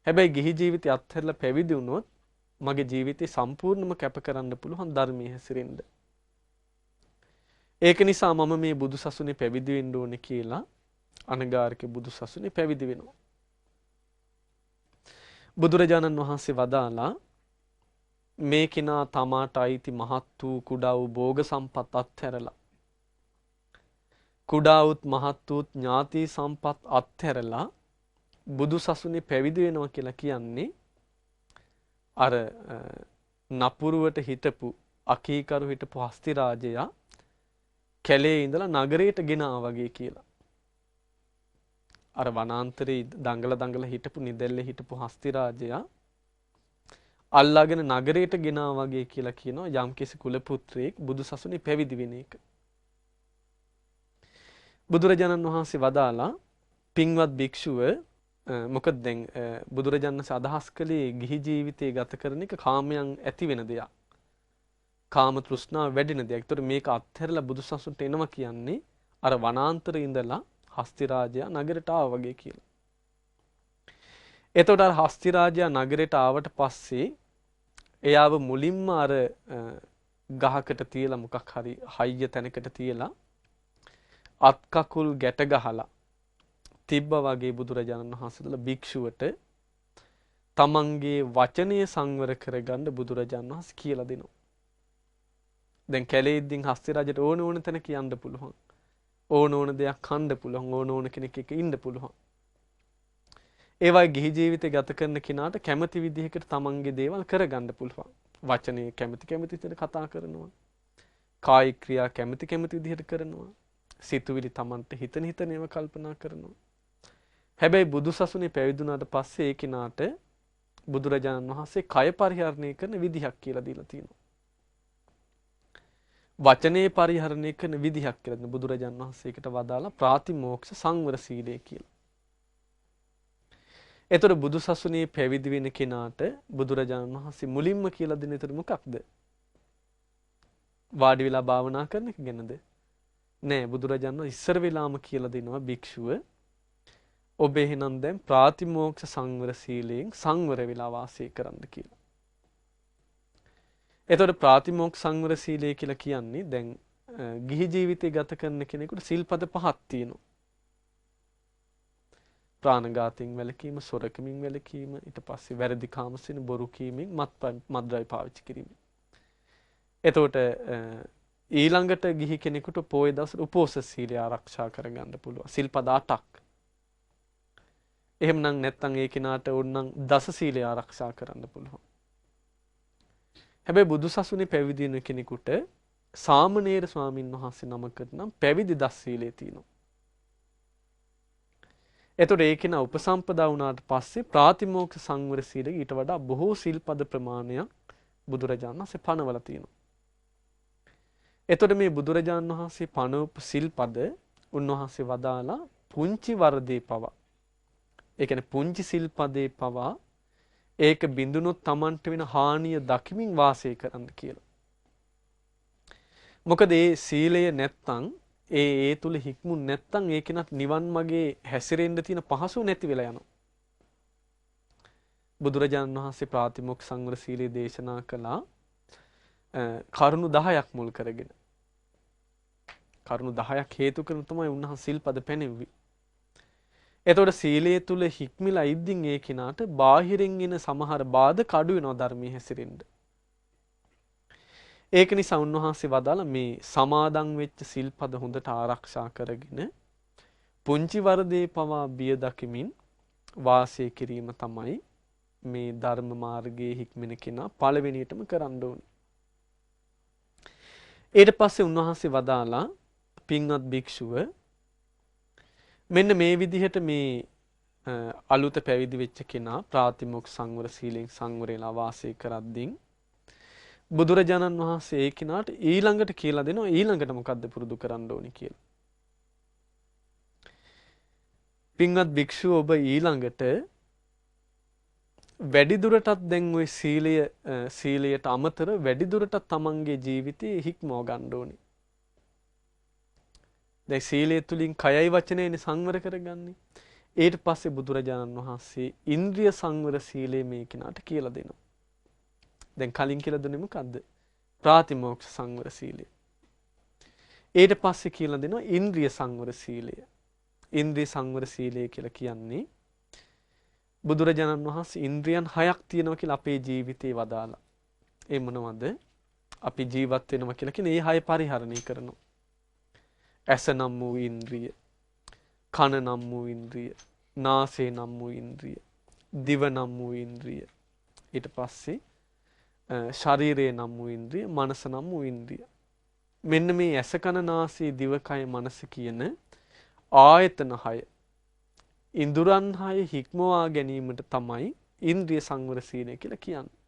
හැබැයි ගිහි ජීවිතය අත්හැරලා පැවිදි වුණොත් මගේ ජීවිතේ සම්පූර්ණයෙන්ම කැප කරන්න පුළුවන් ධර්මයේ හැසිරෙන්න. ඒක නිසා මම මේ බුදු සසුනේ පැවිදි වෙන්න ඕනේ කියලා අනගාരിക බුදු සසුනේ පැවිදි වෙනවා. බුදුරජාණන් වහන්සේ වදාලා මේ කෙනා තමාට අයිති මහත් වූ කුඩා වූ භෝග සම්පත් අත්හැරලා කුඩා වූත් මහත් වූත් ඥාති සම්පත් අත්හැරලා බුදු සසුනේ පැවිදි වෙනවා කියලා කියන්නේ අර නපුරුවට හිටපු අකීකරු හිටපු හස්ති රාජයා කැලේ ඉඳලා නගරයට ගෙනා වගේ කියලා. අර වනාන්තරේ දඟල හිටපු නිදැල්ලේ හිටපු හස්ති රාජයා අල්ලාගෙන නගරයට ගෙනා වගේ කියලා කියනවා යම්කිසි කුල පුත්‍රයෙක් බුදු සසුනේ පැවිදි වෙන එක. බුදුරජාණන් වහන්සේ වදාලා පින්වත් භික්ෂුව මොකද දැන් බුදුරජාණන් වහන්සේ අදහස් කළේ ගිහි ජීවිතය ගත කරන එක කාමයන් ඇති වෙන දෙයක්. කාම තෘෂ්ණාව වැඩෙන දෙයක්. ඒතර මේක අත්හැරලා බුදු සසුනට එනවා කියන්නේ අර වනාන්තරේ ඉඳලා හස්ති රාජයා නගරයට ආවා වගේ කියලා. එතකොට අර හස්ති රාජයා නගරයට ආවට පස්සේ එයාව මුලින්ම අර ගහකට තියලා මොකක් හරි හයිය තැනකට තියලා අත් කකුල් ගැට ගහලා තිබ්බා වගේ බුදුරජාණන් වහන්සේලා භික්ෂුවට තමන්ගේ වචනය සංවර කරගන්න බුදුරජාණන් වහන්සේ කියලා දෙනවා. දැන් කැලේද්දින් හස්ති රජට ඕන තැන කියන්න පුළුවන්. ඕන දෙයක් කන්න පුළුවන්. ඕන කෙනෙක් එක්ක ඉන්න පුළුවන්. ඒ වගේ ගිහි ජීවිතය ගත කරන කෙනාට කැමති විදිහකට තමන්ගේ දේවල් කරගන්න පුළුවන්. වචනේ කැමති විදිහට කතා කරනවා. කායික ක්‍රියා කැමති විදිහට කරනවා. සිතුවිලි තමන්ට හිතන ඒවා කල්පනා කරනවා. හැබැයි බුදුසසුනේ පැවිදුණාට පස්සේ ඒ කෙනාට බුදුරජාණන් වහන්සේ කය පරිහරණය කරන විදිහක් කියලා දීලා තියෙනවා. වචනේ පරිහරණය කරන විදිහක් කියලා බුදුරජාණන් වහන්සේකට වදාලා ප්‍රාතිමෝක්ෂ සංවර සීලය කියලා. එතකොට බුදුසසුනේ පැවිදි වෙන කෙනාට බුදුරජාණන් වහන්සේ මුලින්ම කියලා දෙන උතර මොකක්ද? වාඩි වෙලා භාවනා කරන එක ගැනද? නෑ, බුදුරජාණන් ඉස්සර වෙලාම කියලා දෙනවා භික්ෂුව ඔබ එහෙනම් දැන් ප්‍රාතිමෝක්ෂ සංවර සීලයෙන් සංවර වෙලා වාසය කරන්න කියලා. එතකොට ප්‍රාතිමෝක්ෂ සංවර සීලය කියලා කියන්නේ දැන් ගිහි ජීවිතය ගත කරන කෙනෙකුට සිල්පද 5ක් තියෙනවා. ප්‍රාණඝාතයෙන් වැළකීම, සොරකමින් වැළකීම, ඊට පස්සේ වැරදි කාමසින, බොරු කීමෙන්, මත්ද්‍රව්‍ය පාවිච්චි කිරීමෙන්. එතකොට ඊළඟට ගිහි කෙනෙකුට පොයේ දවසට උපෝසථ සීලය ආරක්ෂා කරගන්න පුළුවන්. සිල්පද 8ක්. එහෙමනම් නැත්නම් ඒ කෙනාට ඕනනම් දස සීලය ආරක්ෂා කරන්න පුළුවන්. හැබැයි බුදුසසුනේ පැවිදි වෙන කෙනෙකුට සාමණේර ස්වාමින් වහන්සේ නමකට නම් පැවිදි දස සීලය තියෙනවා. එතකොට ඒ කෙනා උපසම්පදා වුණාට පස්සේ ප්‍රාතිමෝක්ෂ සංවර සීලෙ ඊට වඩා බොහෝ සිල්පද ප්‍රමාණයක් බුදුරජාණන් වහන්සේ පනවලා තියෙනවා. එතකොට මේ බුදුරජාණන් වහන්සේ පනවපු සිල්පද උන්වහන්සේ වදාලා පුංචි වරදේ පවා, ඒ කියන්නේ පුංචි සිල්පදේ පවා ඒක බිඳුනොත් Tamanට වෙන හානිය දකිමින් වාසය කරන්න කියලා. මොකද ඒ සීලය නැත්තම් ඒ තුල හික්මුන් නැත්තම් ඒ කෙනත් නිවන් මාගේ හැසිරෙන්න තියෙන පහසු නැති වෙලා යනවා. බුදුරජාණන් වහන්සේ ප්‍රාතිමෝක්ෂ සංවර සීලය දේශනා කළා කරුණු 10ක් මුල් කරගෙන. කරුණු 10ක් හේතු කරගෙන තමයි උන්වහන්සේ සිල්පද පැනෙව්වේ. එතකොට සීලය තුල හික්මිලා ඉද්දින් ඒ කෙනාට බාහිරින් එන සමහර බාධක අඩු වෙනවා ධර්මයේ හැසිරෙන්න. ඒක නිසා උන්වහන්සේ වදාලා මේ සමාදන් වෙච්ච සිල්පද හොඳට ආරක්ෂා කරගෙන පුංචි වරදේ පවා බිය දකිමින් වාසය කිරීම තමයි මේ ධර්ම මාර්ගයේ හික්මෙන කෙනා පළවෙනියටම කරන්න ඕනේ. ඊට පස්සේ උන්වහන්සේ වදාලා පින්වත් භික්ෂුව මෙන්න මේ විදිහට මේ අලුත පැවිදි වෙච්ච කෙනා ප්‍රාතිමෝක්ෂ සංවර සීලෙන් සංවරේලා වාසය කරද්දී බුදුරජාණන් වහන්සේ ඒ කෙනාට ඊළඟට කියලා දෙනවා ඊළඟට මොකද්ද පුරුදු කරන්න ඕනි කියලා. පින්වත් භික්ෂුව ඔබ ඊළඟට වැඩිදුරටත් දැන් ওই සීලයට අමතර වැඩිදුරටත් තමන්ගේ ජීවිතේ හික්මව ගන්න ඕනි. දැන් සීලය තුලින් කයයි වචනයනේ සංවර කරගන්නේ. ඊට පස්සේ බුදුරජාණන් වහන්සේ ඉන්ද්‍රිය සංවර සීලය මේ කෙනාට කියලා දෙනවා. දැන් කලින් කියලා දුන්නේ මොකද්ද? ප්‍රාතිමෝක්ෂ සංවර සීලය. ඊට පස්සේ කියලා දෙනවා ඉන්ද්‍රිය සංවර සීලය. ඉන්ද්‍රිය සංවර සීලය කියලා කියන්නේ බුදුරජාණන් වහන්සේ ඉන්ද්‍රියන් 6ක් තියෙනවා කියලා අපේ ජීවිතේ වදාලා. ඒ මොනවද? අපි ජීවත් වෙනවා කියලා කියන්නේ මේ 6 පරිහරණය කරනවා. ඇස නම් වූ ඉන්ද්‍රිය, කන නම් වූ ඉන්ද්‍රිය, නාසය නම් වූ ඉන්ද්‍රිය, දිව නම් වූ ඉන්ද්‍රිය. ඊට පස්සේ ශරීරය නම් වූ ඉන්ද්‍රිය, මනස නම් වූ ඉන්ද්‍රිය. මෙන්න මේ ඇස කන නාසය දිව කය මනස කියන ආයතන 6 ඉන්ද්‍රයන් 6 හික්මවා ගැනීමට තමයි ඉන්ද්‍රිය සංවර සීලය කියලා කියන්නේ.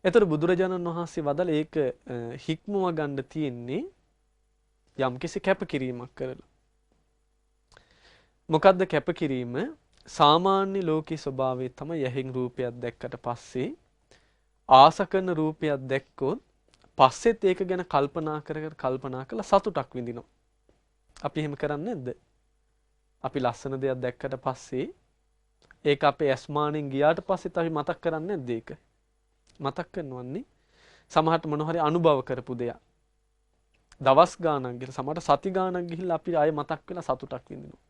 ඒතර බුදුරජාණන් වහන්සේ වදාළ ඒක හික්මවා ගන්න තියෙන්නේ යම්කිසි කැපකිරීමක් කරලා. මොකද්ද කැපකිරීම? සාමාන්‍ය ලෝකේ ස්වභාවය තමයි යහින් රූපයක් දැක්කට පස්සේ ආස කරන රූපයක් දැක්කොත් පස්සෙත් ඒක ගැන කල්පනා කරලා සතුටක් විඳිනවා. අපි එහෙම කරන්නේ නැද්ද? අපි ලස්සන දෙයක් දැක්කට පස්සේ ඒක අපේ ඇස්මානෙන් ගියාට පස්සෙත් අපි මතක් කරන්නේ නැද්ද ඒක? මතක් කරනවන්නේ. සමහරට මොන හරි අනුභව කරපු දෙයක්. දවස් ගාණක් ගිහලා සමහරට සති ගාණක් ගිහිල්ලා අපි ආයෙ මතක් වෙලා සතුටක් විඳිනවා.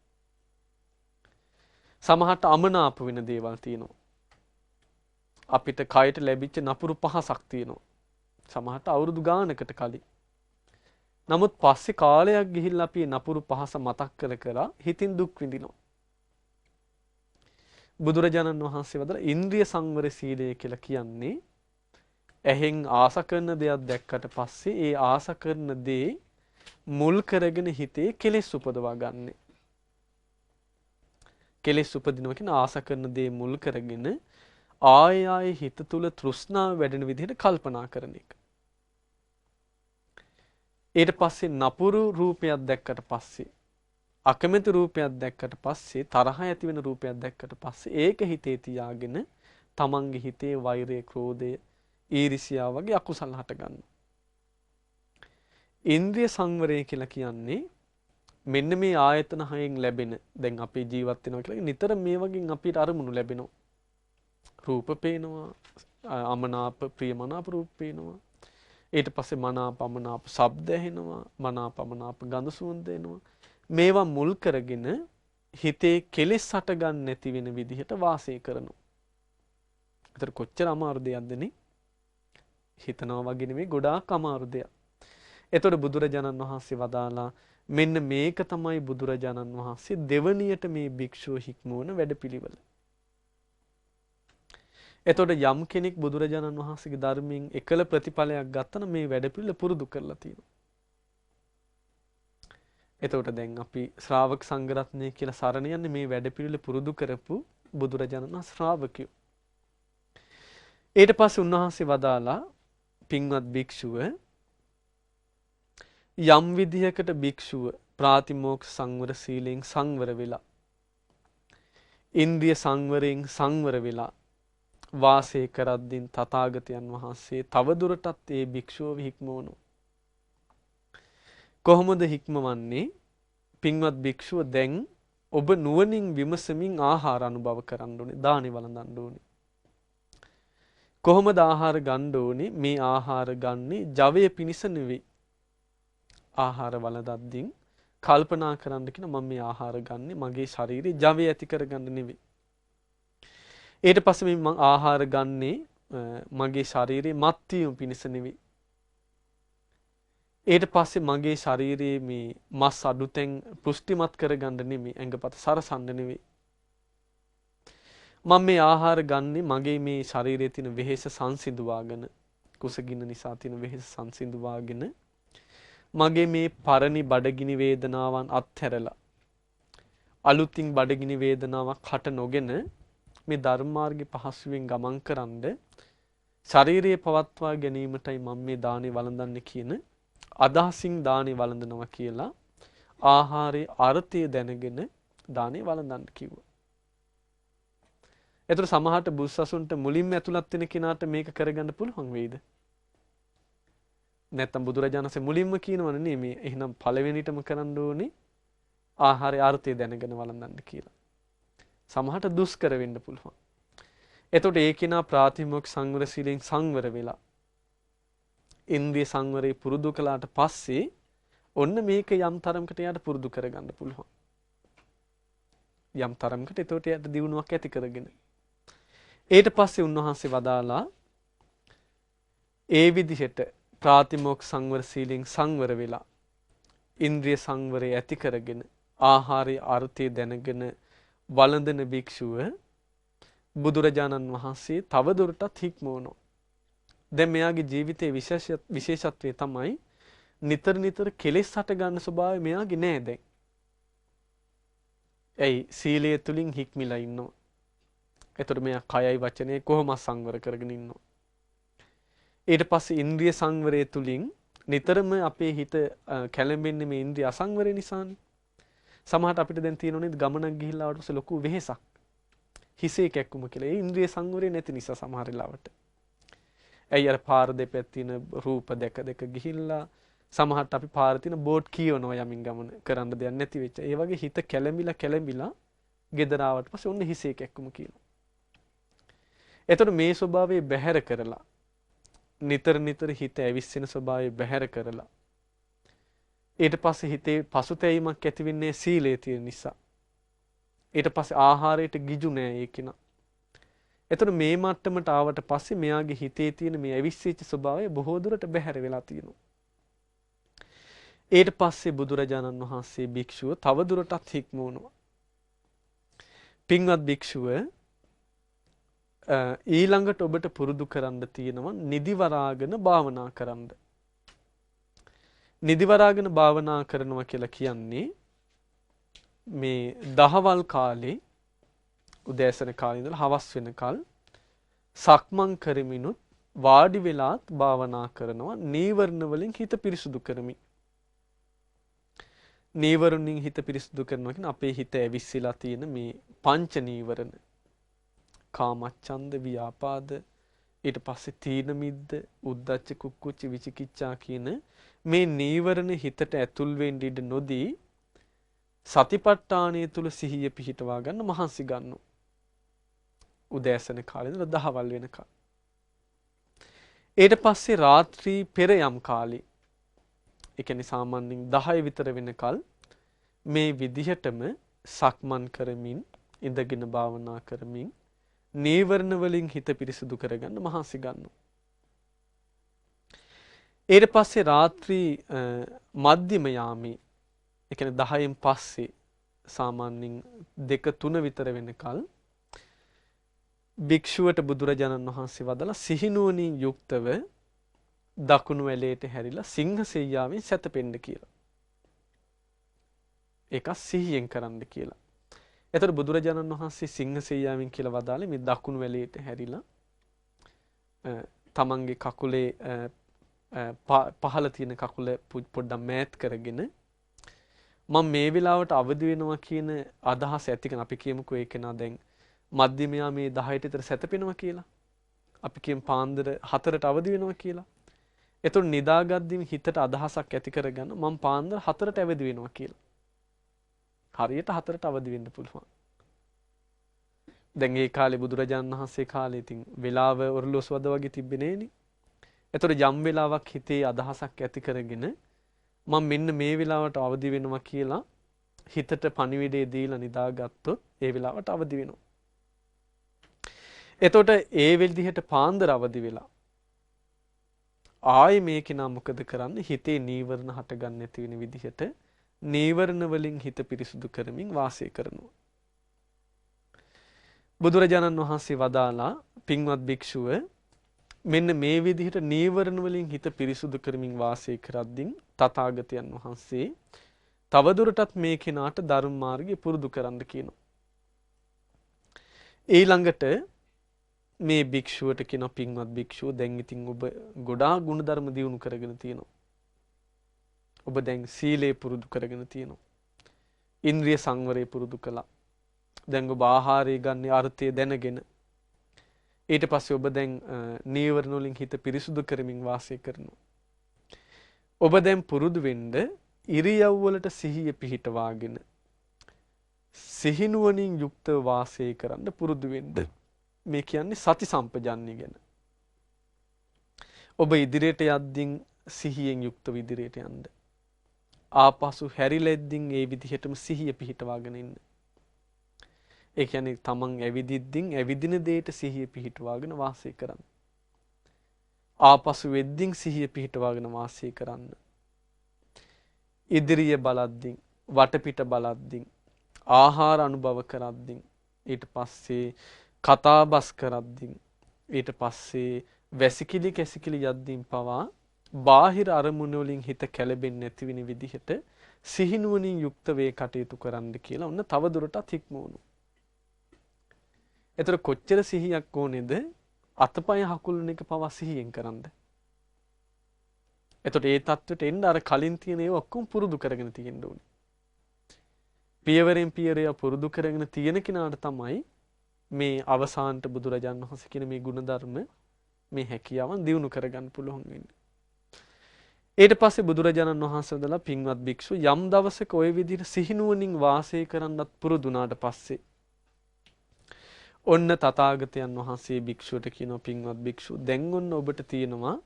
සමහරට අමනාප වෙන දේවල් තියෙනවා. අපිට කයට ලැබිච්ච නපුරු පහසක් තියෙනවා. සමහරට අවුරුදු ගාණකට කලින්. නමුත් පස්සේ කාලයක් ගිහිල්ලා අපි නපුරු පහස මතක් කර හිතින් දුක් විඳිනවා. බුදුරජාණන් වහන්සේ වදාළ ඉන්ද්‍රිය සංවර සීලය කියලා කියන්නේ ඇහෙන් ආස කරන දෙයක් දැක්කට පස්සේ ඒ ආස කරන දේ මුල් කරගෙන හිතේ කෙලෙස් උපදවා ගන්න. කෙලෙස් උපදිනවා කියන ආස කරන දේ මුල් කරගෙන ආය ආය හිත තුල තෘෂ්ණාව වැඩෙන විදිහට කල්පනා කරන එක. ඊට පස්සේ නපුරු රූපයක් දැක්කට පස්සේ අකමැති රූපයක් දැක්කට පස්සේ තරහ ඇති වෙන රූපයක් දැක්කට පස්සේ ඒක හිතේ තියාගෙන තමන්ගේ හිතේ වෛරය, ක්‍රෝධය, ඊර්ෂ්‍යාව වගේ අකුසල් හට ගන්නවා. ඉන්ද්‍රිය සංවරය කියලා කියන්නේ මෙන්න මේ ආයතන හයෙන් ලැබෙන දැන් අපි ජීවත් වෙනවා කියලා නිතර මේ වගේ අපිට අරමුණු ලැබෙනවා. රූප පේනවා, අමනාප ප්‍රියමනාප රූප පේනවා. ඊට පස්සේ මනාප අමනාප ශබ්ද ඇහෙනවා, මනාප අමනාප ගඳ සුවඳ එනවා. මේවා මුල් කරගෙන හිතේ කෙලෙස් හට ගන්න නැති වෙන විදිහට වාසය කරනවා. ඒතර කොච්චර අමාරු දෙයක්ද නේ? හිතනවා වගේ නෙමෙයි, ගොඩාක් අමාරු දෙයක්. එතකොට බුදුරජාණන් වහන්සේ වදාලා මෙන්න මේක තමයි බුදුරජාණන් වහන්සේ දෙවණියට මේ භික්ෂුව හික්මවන වැඩපිළිවෙල. එතකොට යම් කෙනෙක් බුදුරජාණන් වහන්සේගේ ධර්මයෙන් එකල ප්‍රතිඵලයක් ගත්තා නම් මේ වැඩපිළිවෙල පුරුදු කරලා තියෙනවා. එතකොට දැන් අපි ශ්‍රාවක සංඝරත්නය කියලා සරණ යන්නේ මේ වැඩපිළිවෙල පුරුදු කරපු බුදුරජාණන් වහන්සේ ශ්‍රාවකයෝ. ඊට පස්සේ උන්වහන්සේ වදාලා පින්වත් භික්ෂුව යම් විදිහකට භික්ෂුව ප්‍රාතිමෝක්ෂ සංවර සීලෙන් සංවර වෙලා ඉන්ද්‍රිය සංවරයෙන් සංවර වෙලා වාසය කරද්දී තථාගතයන් වහන්සේ තවදුරටත් ඒ භික්ෂුව හික්මවනවා. කොහොමද හික්මවන්නේ? පින්වත් භික්ෂුව දැන් ඔබ නුවණින් විමසමින් ආහාර අනුභව කරන්න ඕනේ, දානි වළඳන්න ඕනේ. කොහොමද ආහාර ගන්න ඕනේ? මේ ආහාර ගන්නේ ජවය පිණිස නෙවෙයි. ආහාර වළඳද්දී කල්පනා කරන්න කියන මම මේ ආහාර ගන්නේ මගේ ශරීරේ ජවය ඇති කරගන්න නෙවෙයි. ඊට පස්සේ මම ආහාර ගන්නේ මගේ ශරීරේ මත් වීම පිණිස නෙවෙයි. ඊට පස්සේ මගේ ශරීරයේ මේ මස් අඩුතෙන් පුෂ්ටිමත් කරගන්න නෙමෙයි, ඇඟපත සරසන්න නෙවෙයි. මම මේ ආහාර ගන්නේ මගේ මේ ශරීරයේ තියෙන වෙහෙස සංසිඳුවාගෙන, කුසගින්න නිසා තියෙන වෙහෙස සංසිඳුවාගෙන මගේ මේ පරණි බඩගිනි වේදනාවන් අත්හැරලා අලුතින් බඩගිනි වේදනාවක් හට නොගෙන මේ ධර්ම මාර්ගේ පහසුවෙන් ගමන් කරන්ඩ ශරීරයේ පවත්වා ගැනීමටයි මම මේ දානේ වළඳන්නේ කියන අදහසින් දානේ වළඳනවා කියලා ආහාරයේ අර්ථය දැනගෙන දානේ වළඳන්න කිව්වා. ඒතර සමහරට බුස්සසුන්ට මුලින්ම ඇතුළත් වෙන කෙනාට මේක කරගන්න පුළුවන් වෙයිද? නැත්තම් බුදුරජාණන්සේ මුලින්ම කියනවනේ මේ එහෙනම් පළවෙනිටම කරන්න ඕනේ ආහාරයේ අර්ථය දැනගෙන වළඳන්න කියලා. සමහරට දුෂ්කර වෙන්න පුළුවන්. එතකොට ඒ කෙනා ප්‍රාතිමෝක්ෂ සංවර සීලෙන් සංවර වෙලා ඉන්ද්‍රිය සංවරේ පුරුදු කළාට පස්සේ ඔන්න මේක යම් තරමකට යාට පුරුදු කරගන්න පුළුවන්. යම් තරමකට එතකොට යාට දියුණුවක් ඇති කරගෙන. ඊට පස්සේ උන්වහන්සේ වදාලා ඒ විදිහට ප්‍රාතිමෝක්ෂ සංවර සීලෙන් සංවර වෙලා ඉන්ද්‍රිය සංවරය ඇති කරගෙන ආහාරයේ අර්ථය දැනගෙන වළඳන භික්ෂුව බුදුරජාණන් වහන්සේ තවදුරටත් හික්මවනවා. දැන් මෙයාගේ ජීවිතයේ විශේෂත්වය තමයි නිතර නිතර කෙලෙස් හට ගන්න ස්වභාවය මෙයාගේ නෑ දැන්. ඇයි? සීලය තුලින් හික්මිලා ඉන්නවා. එතකොට මෙයා කයයි වචනේ කොහොම සංවර කරගෙන ඉන්නවා. ඊට පස්සේ ඉන්ද්‍රිය සංවරය තුලින් නිතරම අපේ හිත කැළඹෙන්නේ මේ ඉන්ද්‍රිය අසංවරය නිසානේ. සමහරට අපිට දැන් තියෙනෝනේ ගමනක් ගිහිල්ලා ආවට පස්සේ ලොකු වෙහෙසක්. හිසේ කැක්කුම කියලා. ඒ ඉන්ද්‍රිය සංවරය නැති නිසා සමහර වෙලාවට. ඇයි අර පාර දෙපැත්තේ තියෙන රූප දැක ගිහිල්ලා සමහරට අපි පාර තියෙන බෝඩ් කියවනවා යමින් ගමන කරන්න දෙයක් නැති වෙච්ච. ඒ වගේ හිත කැළඹිලා ගෙදර ආවට පස්සේ ඔන්න හිසේ කැක්කුම කියනවා. එතකොට මේ ස්වභාවය බැහැර කරලා නිතර හිත ඇවිස්සෙන ස්වභාවය බැහැර කරලා ඊට පස්සේ හිතේ පසුතැවීමක් ඇති වෙන්නේ සීලයේ තියෙන නිසා. ඊට පස්සේ ආහාරයට ගිජු නෑ ඒ කෙනා. එතකොට මේ මට්ටමට ආවට පස්සේ මෙයාගේ හිතේ තියෙන මේ ඇවිස්සිච්ච ස්වභාවය බොහෝ දුරට බැහැර වෙලා තියෙනවා. ඊට පස්සේ බුදුරජාණන් වහන්සේ භික්ෂුව තව දුරටත් හික්මවනවා. පින්වත් භික්ෂුව ඊළඟට ඔබට පුරුදු කරන්න තියෙනවා නිදි වරාගෙන භාවනා කරන්න. නිදි වරාගෙන භාවනා කරනවා කියලා කියන්නේ මේ දහවල් කාලේ උදෑසන කාලේ ඉඳලා හවස් වෙනකල් සක්මන් කරමිනුත් වාඩි වෙලාත් භාවනා කරනවා නීවරණ වලින් හිත පිරිසුදු කරමින්. නීවරණින් හිත පිරිසුදු කරනවා කියන්නේ අපේ හිත ඇවිස්සලා තියෙන මේ පංච නීවරණ. කාමච්ඡන්ද, ව්‍යාපාද, ඊට පස්සේ තීන මිද්ද, උද්ධච්ච, කුක්කුච්ච, විචිකිච්ඡා කියන මේ නීවරණ හිතට ඇතුල් වෙන්න ඉඩ නොදී සතිපට්ඨානය තුල සිහිය පිහිටවා ගන්න මහන්සි ගන්නවා. උදෑසන කාලේ ඉඳලා දහවල් වෙනකල්. ඊට පස්සේ රාත්‍රී පෙර යම් කාලේ ඒ කියන්නේ සාමාන්‍යයෙන් 10 විතර වෙනකල් මේ විදිහටම සක්මන් කරමින් ඉඳගෙන භාවනා කරමින් නීවරණ වලින් හිත පිරිසුදු කරගන්න මහන්සි ගන්නවා. ඊට පස්සේ රාත්‍රී මධ්‍යම යාමේ ඒ කියන්නේ 10න් පස්සේ සාමාන්‍යයෙන් 2-3 විතර වෙනකල් භික්ෂුවට බුදුරජාණන් වහන්සේ වදාළ සිහිනුවණින් යුක්තව දකුණු වැලේට හැරිලා සිංහසෙයියාවෙන් සැතපෙන්න කියලා. ඒක සිහියෙන් කරන්න කියලා. එතකොට බුදුරජාණන් වහන්සේ සිංහසෙයියාවෙන් කියලා වදාළේ මේ දකුණු වැලේට හැරිලා තමන්ගේ කකුලේ පහළ තියෙන කකුල පොඩ්ඩක් මෑත් කරගෙන මම මේ වෙලාවට අවදි වෙනවා කියන අදහස ඇතිකන අපි කියමුකෝ ඒක නා දැන් මධ්‍යම යාමේ 10ට විතර සැතපෙනවා කියලා. අපි කියමු පාන්දර 4ට අවදි වෙනවා කියලා. එතකොට නිදාගද්දිම හිතට අදහසක් ඇති කරගන්න මම පාන්දර 4ට අවදි වෙනවා කියලා. හරියට 4ට අවදි වෙන්න පුළුවන්. දැන් ඒ කාලේ බුදුරජාණන් වහන්සේ කාලේ ඉතින් වෙලාව ඔරලෝසුවද වගේ තිබ්බේ නෑනේ. එතකොට යම් වෙලාවක් හිතේ අදහසක් ඇති කරගෙන මම මෙන්න මේ වෙලාවට අවදි වෙනවා කියලා හිතට පණිවිඩය දීලා නිදාගත්තොත් ඒ වෙලාවට අවදි වෙනවා. එතකොට ඒ විදිහට පාන්දර අවදි වෙලා ආයේ මේ කෙනා මොකද කරන්නේ හිතේ නීවරණ හට ගන්න නැති වෙන විදිහට නීවරණ වලින් හිත පිරිසුදු කරමින් වාසය කරනවා. බුදුරජාණන් වහන්සේ වදාලා පින්වත් භික්ෂුව මෙන්න මේ විදිහට නීවරණ වලින් හිත පිරිසුදු කරමින් වාසය කරද්දී තථාගතයන් වහන්සේ තවදුරටත් මේ කෙනාට ධර්ම මාර්ගය පුරුදු කරන්න කියනවා. ඊළඟට මේ භික්ෂුවට කියන පින්වත් භික්ෂුව දැන් ඉතින් ඔබ ගොඩාක් ගුණ ධර්ම දියුණු කරගෙන තියෙනවා. ඔබ දැන් සීලය පුරුදු කරගෙන තියෙනවා. ඉන්ද්‍රිය සංවරය පුරුදු කළා. දැන් ඔබ ආහාරය ගන්න අර්ථය දැනගෙන ඊට පස්සේ ඔබ දැන් නීවරණ වලින් හිත පිරිසුදු කරමින් වාසය කරනවා. ඔබ දැන් පුරුදු වෙන්න ඉරියව් වලට සිහිය පිහිටවාගෙන සිහිනුවණින් යුක්තව වාසය කරන්න පුරුදු වෙන්න. මේ කියන්නේ සති සම්පජන්ණය ගැන. ඔබ ඉදිරියට යද්දී සිහියෙන් යුක්තව ඉදිරියට යන්න. ආපසු හැරිලෙද්දී ඒ විදිහටම සිහිය පිහිටවාගෙන ඉන්න. ඒ කියන්නේ තමන් ඇවිදිද්දී ඇවිදින දෙයට සිහිය පිහිටවාගෙන වාසය කරන්න. ආපසු වෙද්දී සිහිය පිහිටවාගෙන වාසය කරන්න. ඉදිරිය බලද්දී වටපිට බලද්දී ආහාර අනුභව කරද්දී ඊට පස්සේ කතාබස් කරද්දී ඊට පස්සේ වැසිකිලි කැසිකිලි යද්දී පවා බාහිර අරමුණු වලින් හිත කැළඹෙන්නේ නැති වෙන විදිහට සිහිනුවණින් යුක්ත වේ කටයුතු කරන්න කියලා ඔන්න තව දුරටත් හික්මවනවා. ඒතර කොච්චර සිහියක් ඕනේද අතපය හකුලන එක පවා සිහියෙන් කරන්න. එතකොට ඒ தത്വෙට එන්න අර කලින් තියෙන ඒවා ඔක්කොම පුරුදු කරගෙන තියෙන්න ඕනේ. පියවරෙන් පියවර පුරුදු කරගෙන තියෙන කෙනාට තමයි මේ අවසානට බුදුරජාණන් වහන්සේ කියන මේ ගුණධර්ම මේ හැකියාවන් දියුණු කරගන්න පුළුවන් වෙන්නේ. ඊට පස්සේ බුදුරජාණන් වහන්සේ දලා පින්වත් භික්ෂු යම් දවසක ওই විදිහට සිහිනුවණින් වාසය කරන්නත් පුරුදුනාට පස්සේ ඔන්න තථාගතයන් වහන්සේ භික්ෂුවට කියනවා පින්වත් භික්ෂු දැන් ඔන්න ඔබට තියෙනවා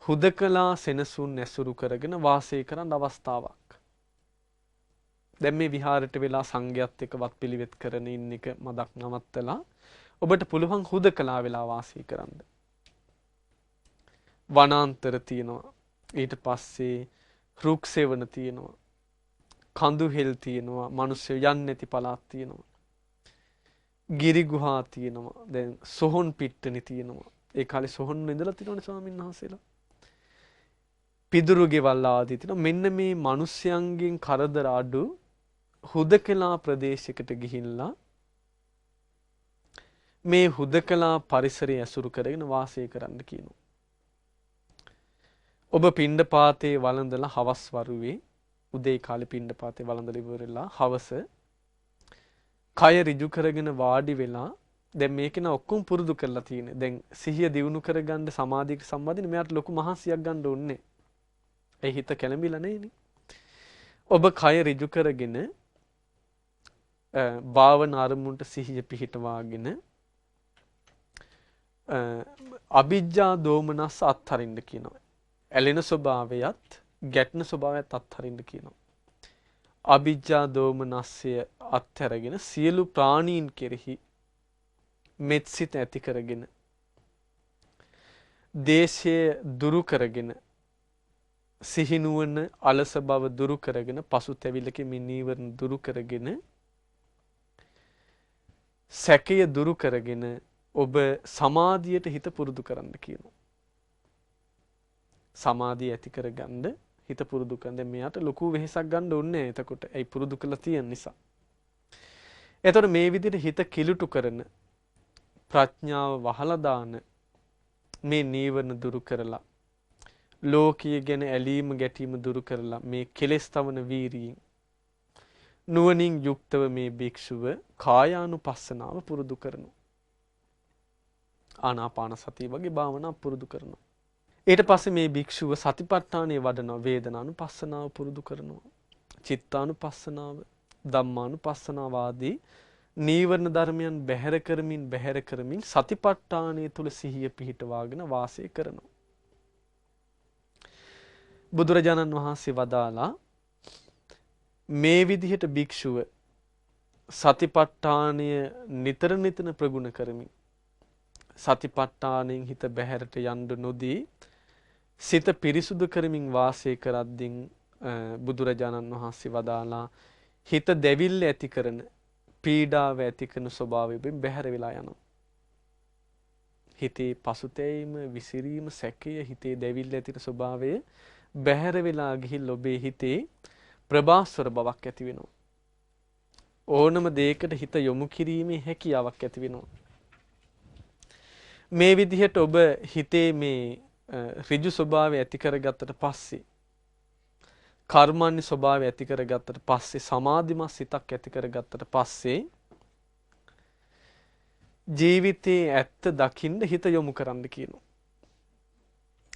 හුදකලා සෙනසුන් ඇසුරු කරගෙන වාසය කරන්න අවස්ථාවක්. දැන් මේ විහාරයට වෙලා සංඝයාත් එක්ක වත් පිළිවෙත් කරන ඉන්න එක මදක් නවත්තලා ඔබට පුළුවන් හුදකලා වෙලා වාසය කරන්න. වනාන්තර තියෙනවා. ඊට පස්සේ රුක් සෙවණ තියෙනවා. කඳු හෙල් තියෙනවා. මිනිස්සු යන්නේ නැති පළාත් තියෙනවා. ගිරි ගුහා තියෙනවා. දැන් සොහොන් පිට්ටනි තියෙනවා. ඒ කාලේ සොහොන් ඉඳලා තියෙනවනේ ස්වාමීන් වහන්සේලා. පිදුරු ගෙවල් ආදී තියෙනවා. මෙන්න මේ මිනිස්යන්ගෙන් කරදර අඩු හුදකලා ප්‍රදේශයකට ගිහිල්ලා මේ හුදකලා පරිසරය ඇසුරු කරගෙන වාසය කරන්න කියනවා. ඔබ පිණ්ඩපාතේ වළඳලා හවස් වරුවේ උදේ කාලේ පිණ්ඩපාතේ වළඳලා ඉවරලා හවස කය ඍජු කරගෙන වාඩි වෙලා දැන් මේක න ඔක්කොම පුරුදු කරලා තියෙන්නේ. දැන් සිහිය දියුණු කරගන්න සමාධියට සම්බන්ධින් මෙයාට ලොකු මහන්සියක් ගන්න ඕනේ. ඒ හිත කැළඹිලා නැහෙනේ. ඔබ කය ඍජු කරගෙන භාවනා අරමුණට සිහිය පිහිටවාගෙන අවිජ්ජා දෝමනස් අත්හරින්න කියනවා. ඇලෙන ස්වභාවයත් ගැටෙන ස්වභාවයත් අත්හරින්න කියනවා. අවිජ්ජා දෝමනස්ය අත්හැරගෙන සියලු ප්‍රාණීන් කෙරෙහි මෙත්සිත ඇති කරගෙන දේශය දුරු කරගෙන සිහිනුවන අලස බව දුරු කරගෙන පසුතැවිල්ලක මිනීවරණ දුරු කරගෙන සැකය දුරු කරගෙන ඔබ සමාධියට හිත පුරුදු කරන්න කියනවා. සමාධිය ඇති කරගන්න හිත පුරුදු කරන දැන් මෙයාට ලොකු වෙහෙසක් ගන්න ඕනේ නැහැ. එතකොට ඒ පුරුදු කරලා තියෙන නිසා. එතකොට මේ විදිහට හිත කිලුටු කරන ප්‍රඥාව වහලා දාන මේ නීවරණ දුරු කරලා ලෝකීය ගැන ඇලීම ගැටීම දුරු කරලා මේ කෙලෙස් තවන වීරියෙන් නුවණින් යුක්තව මේ භික්ෂුව කායානුපස්සනාව පුරුදු කරනවා. ආනාපාන සතිය වගේ භාවනා පුරුදු කරනවා. ඊට පස්සේ මේ භික්ෂුව සතිපට්ඨානයේ වඩනවා. වේදනානුපස්සනාව පුරුදු කරනවා. චිත්තානුපස්සනාව, ධම්මානුපස්සනාව ආදී නීවරණ ධර්මයන් බැහැර කරමින් සතිපට්ඨානයේ තුල සිහිය පිහිටවාගෙන වාසය කරනවා. බුදුරජාණන් වහන්සේ වදාලා මේ විදිහට භික්ෂුව සතිපට්ඨානය නිතර ප්‍රගුණ කරමින් සතිපට්ඨානයෙන් හිත බැහැරට යන්න නොදී සිත පිරිසුදු කරමින් වාසය කරද්දී බුදුරජාණන් වහන්සේ වදාලා හිත දෙවිල්ල ඇති කරන පීඩාව ඇති කරන ස්වභාවයෙන් බැහැර වෙලා යනවා. හිතේ පසුතැවීම, විසිරීම, සැකය, හිතේ දෙවිල්ල ඇතින ස්වභාවය බැහැර වෙලා ගිහින් ඔබේ හිතේ ප්‍රභාස්වර බවක් ඇති වෙනවා. ඕනම දෙයකට හිත යොමු කිරීමේ හැකියාවක් ඇති වෙනවා. මේ විදිහට ඔබ හිතේ මේ ඍජු ස්වභාවය ඇති කරගත්තට පස්සේ කර්මන්නේ ස්වභාවය ඇති කරගත්තට පස්සේ සමාධිමත් සිතක් ඇති කරගත්තට පස්සේ ජීවිතයේ ඇත්ත දකින්න හිත යොමු කරන්න කියනවා.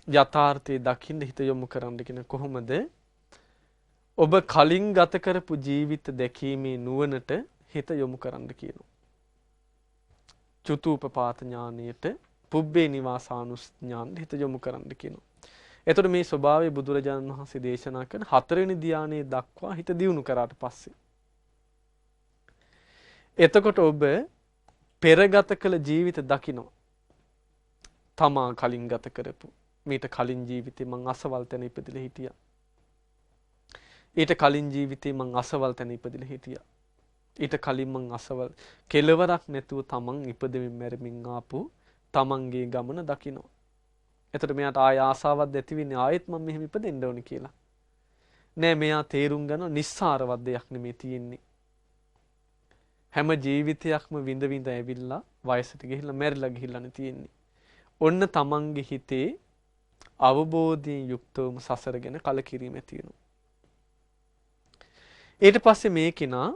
යථාර්ථයේ දකින්න හිත යොමු කරන්න කියන කොහොමද? ඔබ කලින් ගත කරපු ජීවිත දැකීමේ නුවණට හිත යොමු කරන්න කියනවා. චුතූපපාත ඥානයට, පුබ්බේ නිවාසානුඥානට හිත යොමු කරන්න කියනවා. එතකොට මේ ස්වභාවය බුදුරජාණන් වහන්සේ දේශනා කරන 4 වෙනි ධානයේ දක්වා හිත දියුණු කරාට පස්සේ එතකොට ඔබ පෙරගත කළ ජීවිත දකිනවා. තමා කලින් ගත කරපු මීට කලින් ජීවිතේ මං අසවල් තැන ඉපදිලා හිටියා. ඊට කලින් ජීවිතේ මං අසවල් තැන ඉපදිලා හිටියා. ඊට කලින් මං අසවල් කෙලවරක් නැතුව තමන් ඉපදෙමින් මැරෙමින් ආපු තමන්ගේ ගමන දකිනවා. එතකොට මෙයාට ආය ආසාවක් ඇති වෙන්නේ ආයෙත් මම මෙහෙම ඉපදෙන්න ඕනි කියලා. නෑ, මෙයා තේරුම් ගන්නවා නිස්සාරවත් දෙයක් නෙමෙයි තියෙන්නේ. හැම ජීවිතයක්ම විඳ විඳ ඇවිල්ලා වයසට ගිහිල්ලා මැරිලා ගිහිල්ලානේ තියෙන්නේ. ඔන්න තමන්ගේ හිතේ අවබෝධයෙන් යුක්තවම සසර ගැන කලකිරීම ඇති වෙනවා. ඊට පස්සේ මේ කෙනා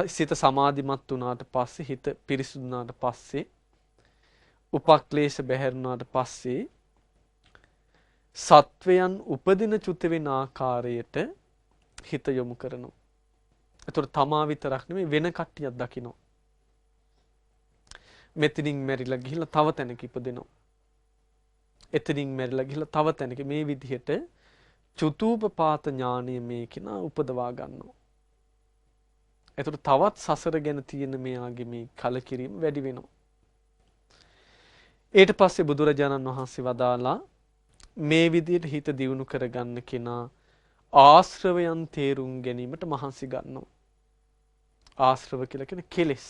සිත සමාධිමත් වුණාට පස්සේ, හිත පිරිසුදු වුණාට පස්සේ, උපක්ලේශ බැහැරුණාට පස්සේ සත්වයන් උපදින චුත වෙන ආකාරයට හිත යොමු කරනවා. එතකොට තමා විතරක් නෙමෙයි වෙන කට්ටියක් දකිනවා. මෙතනින් මැරිලා ගිහිල්ලා තව තැනක ඉපදෙනවා. එතනින් මැරිලා ගිහිල්ලා තව තැනක මේ විදිහට චුතූපපාත ඥානය මේ කෙනා උපදවා ගන්නවා. එතකොට තවත් සසර ගැන තියෙන මෙයාගේ මේ කලකිරීම වැඩි වෙනවා. ඊට පස්සේ බුදුරජාණන් වහන්සේ වදාලා මේ විදිහට හිත දියුණු කරගන්න කෙනා ආශ්‍රවයන් තේරුම් ගැනීමට මහන්සි ගන්නවා. ආශ්‍රව කියලා කියන්නේ කෙලෙස්.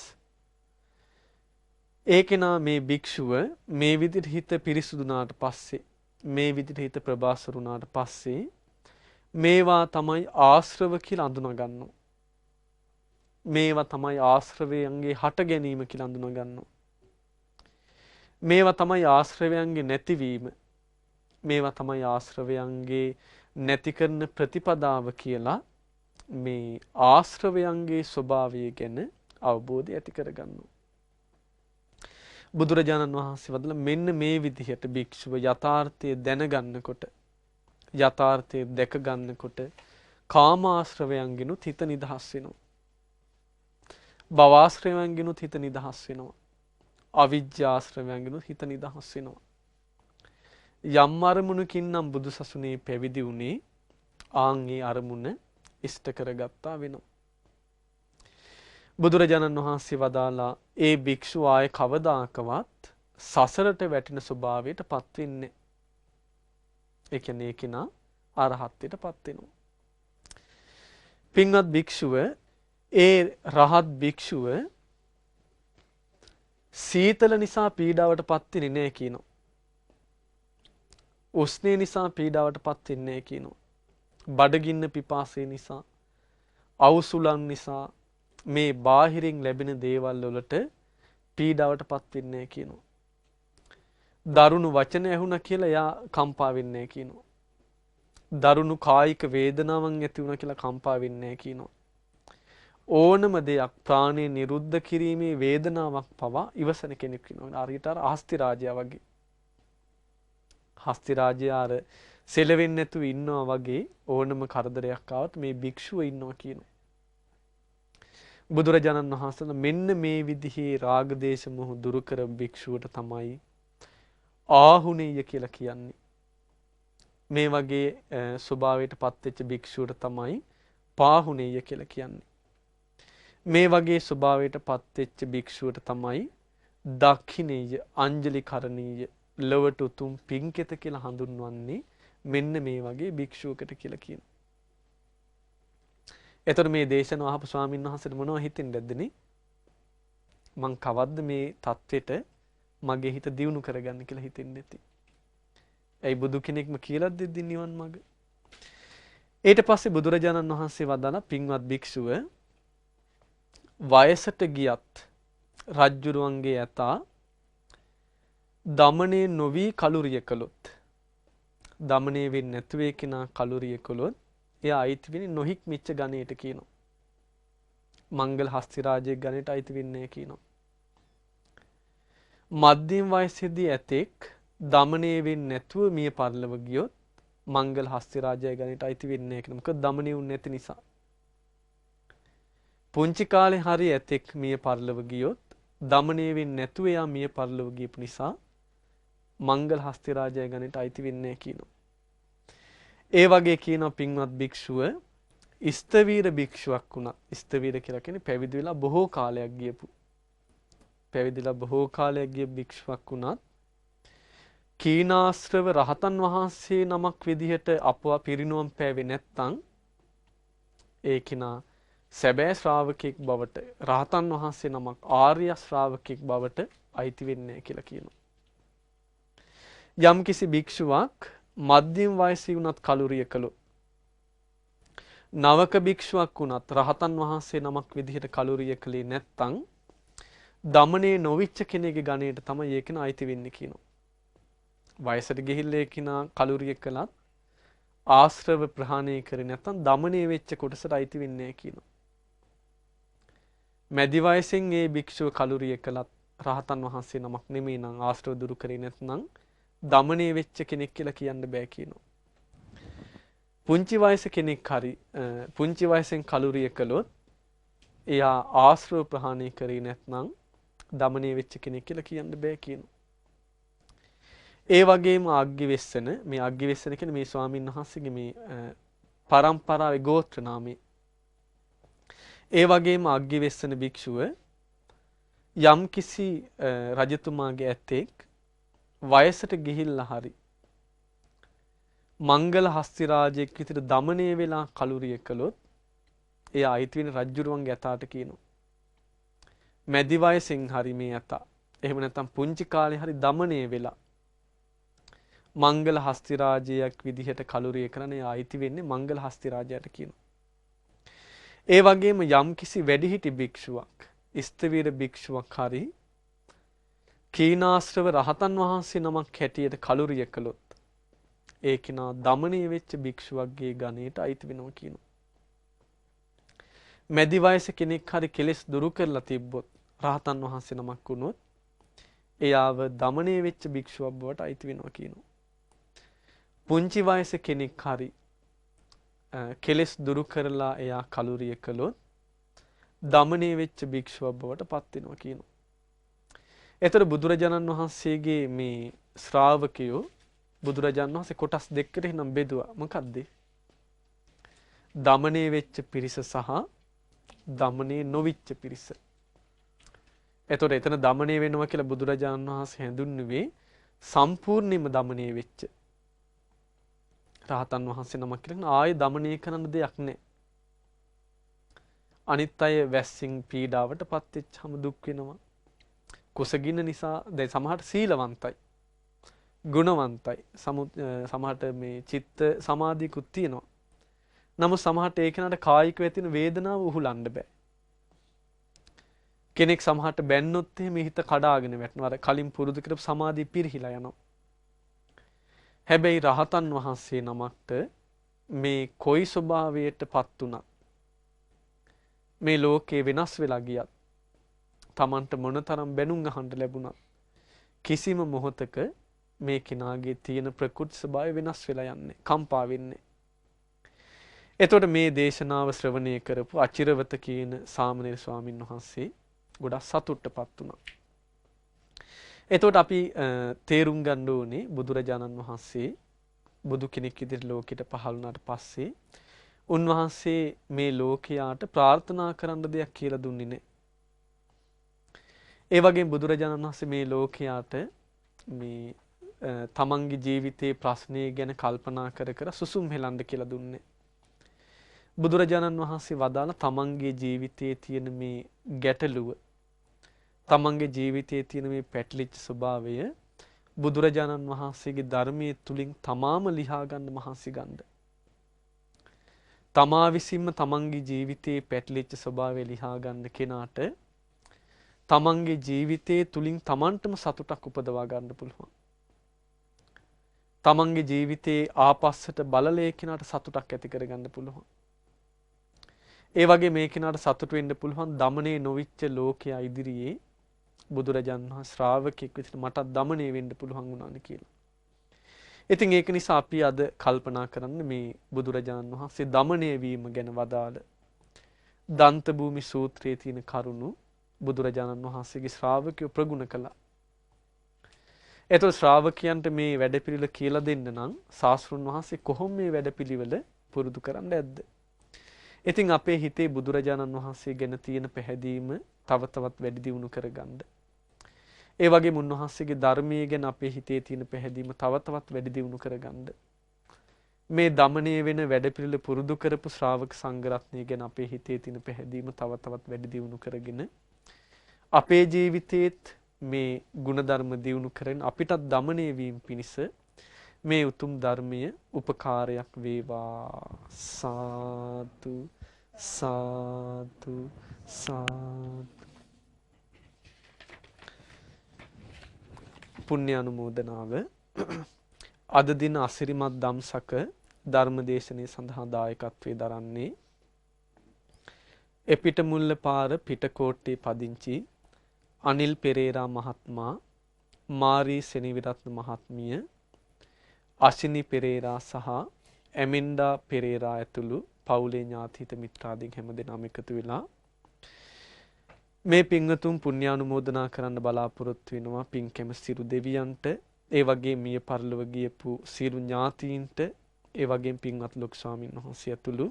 ඒ කෙනා මේ භික්ෂුව මේ විදිහට හිත පිරිසුදුනාට පස්සේ මේ විදිහට හිත ප්‍රබාසර වුණාට පස්සේ මේවා තමයි ආශ්‍රව කියලා අඳුනා ගන්නවා. මේවා තමයි ආශ්‍රවයන්ගේ හට ගැනීම කියලා අඳුනා ගන්නවා. මේවා තමයි ආශ්‍රවයන්ගේ නැතිවීම. මේවා තමයි ආශ්‍රවයන්ගේ නැති කරන ප්‍රතිපදාව කියලා මේ ආශ්‍රවයන්ගේ ස්වභාවය ගැන අවබෝධය ඇති කරගන්නවා. බුදුරජාණන් වහන්සේ වදාළ මෙන්න මේ විදිහට භික්ෂුව යථාර්ථය දැනගන්නකොට යථාර්ථය දැක ගන්නකොට කාමාශ්‍රවයන්ගෙනුත් හිත නිදහස් වෙනවා. භවආශ්‍රවයන්ගෙනුත් හිත නිදහස් වෙනවා. අවිජ්ජාශ්‍රවයන්ගෙනුත් හිත නිදහස් වෙනවා. යම් අරමුණකින් නම් බුදුසසුනේ පැවිදි වුණේ ආන්ගේ අරමුණ ඉෂ්ට කරගත්තා වෙනවා. බුදුරජාණන් වහන්සේ වදාලා ඒ භික්ෂුව ආයේ කවදාකවත් සසරට වැටෙන ස්වභාවයට පත් වෙන්නේ. ඒ කියන්නේ ඒ කෙනා අරහත්ත්වයට පත් වෙනවා. පින්වත් භික්ෂුව ඒ රහත් භික්ෂුව සීතල නිසා පීඩාවට පත් වෙන්නේ නැහැ කියනවා. උස්නේ නිසා පීඩාවට පත් වෙන්නේ නැහැ කියනවා. බඩගින්න පිපාසය නිසා අවුසුලන් නිසා මේ බාහිරින් ලැබෙන දේවල් වලට පීඩාවට පත් වෙන්නේ නැහැ කියනවා. දරුණු වචන ඇහුණා කියලා එයා කම්පා වෙන්නේ නැහැ කියනවා. දරුණු කායික වේදනාවන් ඇති වුණා කියලා කම්පා වෙන්නේ නැහැ කියනවා. ඕනම දෙයක් ප්‍රාණය නිරුද්ධ කිරීමේ වේදනාවක් පවා ඉවසන කෙනෙක් වෙනවා. හරියට අර හස්ති රාජයා වගේ. හස්ති රාජයා අර සෙලවෙන්නේ නැතුව ඉන්නවා වගේ ඕනම කරදරයක් ආවත් මේ භික්ෂුව ඉන්නවා කියනවා. බුදුරජාණන් වහන්සේ මෙන්න මේ විදිහේ රාග දේශ මොහ දුරු කර භික්ෂුවට තමයි ආහුනේය කියලා කියන්නේ. මේ වගේ ස්වභාවයට පත්වෙච්ච භික්ෂුවට තමයි පාහුනේය කියලා කියන්නේ. මේ වගේ ස්වභාවයට පත්වෙච්ච භික්ෂුවට තමයි දක්ඛිනේය අංජලි කරණීය ලොවට උතුම් පින්කෙත කියලා හඳුන්වන්නේ මෙන්න මේ වගේ භික්ෂුවකට කියලා කියනවා. එතකොට මේ දේශනාව අහපු ස්වාමීන් වහන්සේට මොනව හිතෙන්නේ නැද්දනේ? මං කවද්ද මේ தത്വෙට මගේ හිත දියුණු කරගන්න කියලා හිතෙන්නේ නැති. ඇයි බුදු කෙනෙක්ම කියලා දෙද්දි නිවන් මඟ. ඊට පස්සේ බුදුරජාණන් වහන්සේ වදාළ පින්වත් භික්ෂුව වයසට ගියත් රජ්ජුරුවන්ගේ ඇතා දමණය නොවි කලුරිය කළොත් දමණය වෙන්නේ නැතුව කෙනා කලුරිය කළොත් එයා අයිති වෙන්නේ නොහික්මිච්ච ගණයට කියනවා. මංගල හස්ති රාජයේ ගණයට අයිති වෙන්නේ කියනවා. මධ්‍යම වයසේදී ඇතෙක් දමණය වෙන්නේ නැතුව මිය පරලව ගියොත් මංගල හස්ති රාජයේ ගණයට අයිති වෙන්නේ නැහැ කියනවා. මොකද දමණය වුනේ නැති නිසා. පුංචි කාලේ හරි ඇතෙක් මිය පරලව ගියොත් දමණය වෙන්නේ නැතුව එයා මිය පරලව ගියපු නිසා මංගල හස්ති රාජයේ ගණයට අයිති වෙන්නේ නැහැ කියනවා. ඒ වගේ කියනවා පින්වත් භික්ෂුව ස්තවීර භික්ෂුවක් වුණා. ස්තවීර කියලා කියන්නේ පැවිදි වෙලා බොහෝ කාලයක් ගියපු. පැවිදිලා බොහෝ කාලයක් ගිය භික්ෂුවක් වුණත් කීනාශ්‍රව රහතන් වහන්සේ නමක් විදිහට අපව පිරිනුවම් පෑවේ නැත්නම් ඒ කිනා සැබෑ ශ්‍රාවකෙක් බවට රහතන් වහන්සේ නමක් ආර්ය ශ්‍රාවකෙක් බවට අයිති වෙන්නේ නැහැ කියලා කියනවා. යම්කිසි භික්ෂුවක් මධ්‍යම වයසේ වුණත් කලුරිය කළොත් නවක භික්ෂුවක් වුණත් රහතන් වහන්සේ නමක් විදිහට කලුරිය කළේ නැත්නම් දමණය නොවිච්ච කෙනෙකුගේ ගණයට තමයි ඒකන අයිති වෙන්නේ කියනවා. වයසට ගිහිල්ලා ඒකිනා කලුරිය කළත් ආශ්‍රව ප්‍රහාණය කරේ නැත්නම් දමණය වෙච්ච කොටසට අයිති වෙන්නේ නැහැ කියනවා. මැදි වයසෙන් ඒ භික්ෂුව කලුරිය කළත් රහතන් වහන්සේ නමක් නෙමෙයි නම් ආශ්‍රව දුරු කරේ නැත්නම් දමණය වෙච්ච කෙනෙක් කියලා කියන්න බෑ කියනවා. පුංචි වයස කෙනෙක් හරි පුංචි වයසෙන් කලුරිය කළොත් එයා ආශ්‍රව ප්‍රහාණය කරේ නැත්නම් දමණය වෙච්ච කෙනෙක් කියලා කියන්න බෑ කියනවා. ඒ වගේම අග්ගිවෙස්සන මේ අග්ගිවෙස්සන කියන්නේ මේ ස්වාමීන් වහන්සේගේ මේ පරම්පරාවේ ගෝත්‍ර නාමය. ඒ වගේම අග්ගිවෙස්සන භික්ෂුව යම් කිසි රජතුමාගේ ඇතෙක් වයසට ගිහිල්ලා හරි මංගල හස්ති රාජයෙක් විතර දමණය වෙලා කලුරිය කළොත් එයා අයිති වෙන රජුරුවන්ගේ ඇතාට කියනවා. මැදි වයසෙන් හරි මේ ඇතා එහෙම නැත්නම් පුංචි කාලේ හරි দমনය වෙලා මංගල හස්ති රාජ්‍යයක් විදිහට කලුරිය කරන ඒ අයිති වෙන්නේ මංගල හස්ති රාජයාට කියනවා. ඒ වගේම යම්කිසි වැඩිහිටි භික්ෂුවක්, ස්ථවිර භික්ෂුවක් හරි කීනාශ්‍රව රහතන් වහන්සේ නමක් හැටියට කලුරිය කළොත් ඒ කෙනා দমনය වෙච්ච භික්ෂුවක්ගේ ගණයට අයිති වෙනවා කියනවා. මැදි වයස කෙනෙක් හරි කෙලෙස් දුරු කරලා තිබ්බොත් රහතන් වහන්සේ නමක් වුණොත් එයාව দমনය වෙච්ච භික්ෂුවක් බවට අයිති වෙනවා කියනවා. පුංචි වයස කෙනෙක් හරි කෙලෙස් දුරු කරලා එයා කලුරිය කළොත් দমনය වෙච්ච භික්ෂුවක් බවට පත් වෙනවා කියනවා. එතකොට බුදුරජාණන් වහන්සේගේ මේ ශ්‍රාවකයෝ බුදුරජාණන් වහන්සේ කොටස් දෙකකට එහෙනම් බෙදුවා. මොකද්ද? দমনය වෙච්ච පිරිස සහ দমনය නොවිච්ච පිරිස. එතකොට එතන দমনය වෙනවා කියලා බුදුරජාණන් වහන්සේ හැඳුන්වුවේ සම්පූර්ණයෙන්ම দমনය වෙච්ච රහතන් වහන්සේ නමක් කියලා. ආයේ দমনය කරන්න දෙයක් නැහැ. අනිත් අය වැස්සින් පීඩාවට පත් වෙච්චාම දුක් වෙනවා. කුසගින්න නිසා දැන් සමහරට සීලවන්තයි, ගුණවන්තයි, සමහරට මේ චිත්ත සමාධියකුත් තියෙනවා. නමුත් සමහරට ඒ කෙනාට කායිකව ඇතින වේදනාව උහුලන්න බෑ. කෙනෙක් සමහරට බැන්නොත් එහෙම හිත කඩාගෙන වැටෙනවා. අර කලින් පුරුදු කරපු සමාධිය පිරිහිලා යනවා. හැබැයි රහතන් වහන්සේ නමක්ට මේ කොයි ස්වභාවයටපත් උනත් මේ ලෝකේ වෙනස් වෙලා ගියත් තමන්ට මොනතරම් බැනුම් අහන්න ලැබුණත් කිසිම මොහොතක මේ කෙනාගේ තියෙන ප්‍රකෘති ස්වභාවය වෙනස් වෙලා යන්නේ, කම්පා වෙන්නේ. එතකොට මේ දේශනාව ශ්‍රවණය කරපු අචිරවත කියන සාමණේර ස්වාමින් වහන්සේ ගොඩක් සතුටටපත් වුණා. එතකොට අපි තේරුම් ගන්න ඕනේ බුදුරජාණන් වහන්සේ බුදු කෙනෙක් විදිහට ලෝකෙට පහළ වුණාට පස්සේ උන්වහන්සේ මේ ලෝකයාට ප්‍රාර්ථනා කරන්න දෙයක් කියලා දුන්නේ නැහැ. ඒ වගේම බුදුරජාණන් වහන්සේ මේ ලෝකයාට මේ තමන්ගේ ජීවිතයේ ප්‍රශ්නේ ගැන කල්පනා කර කර සුසුම් හෙලන්න කියලා දුන්නේ. බුදුරජාණන් වහන්සේ වදාළ තමන්ගේ ජීවිතයේ තියෙන මේ ගැටලුව, තමන්ගේ ජීවිතයේ තියෙන මේ පැටලිච්ච ස්වභාවය බුදුරජාණන් වහන්සේගේ ධර්මයේ තුලින් තමාම ලියා ගන්න මහන්සි ගන්න. තමා විසින්ම තමන්ගේ ජීවිතයේ පැටලිච්ච ස්වභාවය ලියා ගන්න කෙනාට තමන්ගේ ජීවිතයේ තුලින් තමන්ටම සතුටක් උපදවා ගන්න පුළුවන්. තමන්ගේ ජීවිතයේ ආපස්සට බලලේ කෙනාට සතුටක් ඇති කරගන්න පුළුවන්. ඒ වගේ මේ කෙනාට සතුට වෙන්න පුළුවන් দমনය නොවිච්ච ලෝකයා ඉදිරියේ බුදුරජාණන් වහන්සේ ශ්‍රාවකෙක් විදිහට මටත් দমনය වෙන්න පුළුවන් වුණානේ කියලා. ඉතින් ඒක නිසා අපි අද කල්පනා කරන්න මේ බුදුරජාණන් වහන්සේ দমনය වීම ගැන වදාළ දන්ත භූමි සූත්‍රයේ තියෙන කරුණු බුදුරජාණන් වහන්සේගේ ශ්‍රාවකයෝ ප්‍රගුණ කළා. එතකොට ශ්‍රාවකයන්ට මේ වැඩපිළිවෙල කියලා දෙන්න නම් ශාස්ත්‍රුන් වහන්සේ කොහොම මේ වැඩපිළිවෙල පුරුදු කරන්න ඇද්ද? ඉතින් අපේ හිතේ බුදුරජාණන් වහන්සේ ගැන තියෙන පැහැදීම තව තවත් වැඩි දියුණු කරගන්න. ඒ වගේම උන්වහන්සේගේ ධර්මයේ ගැන අපේ හිතේ තියෙන පැහැදීම තව තවත් වැඩි දියුණු කරගන්න. මේ দমনය වෙන වැඩපිළිවෙල පුරුදු කරපු ශ්‍රාවක සංඝ රත්නය ගැන අපේ හිතේ තියෙන පැහැදීම තව තවත් වැඩි දියුණු කරගෙන අපේ ජීවිතේත් මේ ගුණධර්ම දියුණු කරගෙන අපිටත් দমনය වීම පිණිස මේ උතුම් ධර්මය උපකාරයක් වේවා. සාදු සාදු සාදු. පුණ්‍ය අනුමෝදනාව. අද දින අසිරිමත් දම්සක ධර්මදේශනයේ සඳහා දායකත්වයේ දරන්නේ එපිටමුල්ල පාර පිටකෝට්ටේ පදිංචි අනිල් පෙරේරා මහත්මයා, මාරී සෙනවිරත්න මහත්මිය, අශිනි පෙරේරා සහ ඇමෙන්ඩා පෙරේරා ඇතුළු පවුලේ ඥාතිහිත මිත්‍රාදීන් හැමදෙනාම එකතු වෙලා මේ පින්වතුන් පුණ්‍යානුමෝදනා කරන්න බලාපොරොත්තු වෙනවා. පින් කැම සිරු දෙවියන්ට, ඒ වගේ මිය පරලොව ගියපු සියලු ඥාතීන්ට, ඒ වගේම පින්වත් ලොකු ස්වාමීන් වහන්සේ ඇතුළු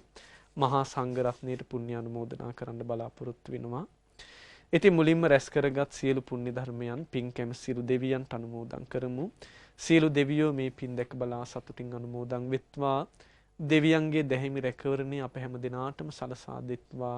මහා සංඝ රත්නයට පුණ්‍යානුමෝදනා කරන්න බලාපොරොත්තු වෙනවා. ඉතින් මුලින්ම රැස් කරගත් සියලු පුණ්‍ය ධර්මයන් පින් කැම සිරු දෙවියන්ට අනුමෝදන් කරමු. සියලු දෙවියෝ මේ පින් දැක බලා සතුටින් අනුමෝදන් වෙත්වා. දෙවියන්ගේ දැහිමි රැකවරණය අප හැම දිනාටම සලසා දෙත්වා.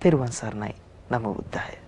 තෙරුවන් සරණයි. නමෝ බුද්ධාය.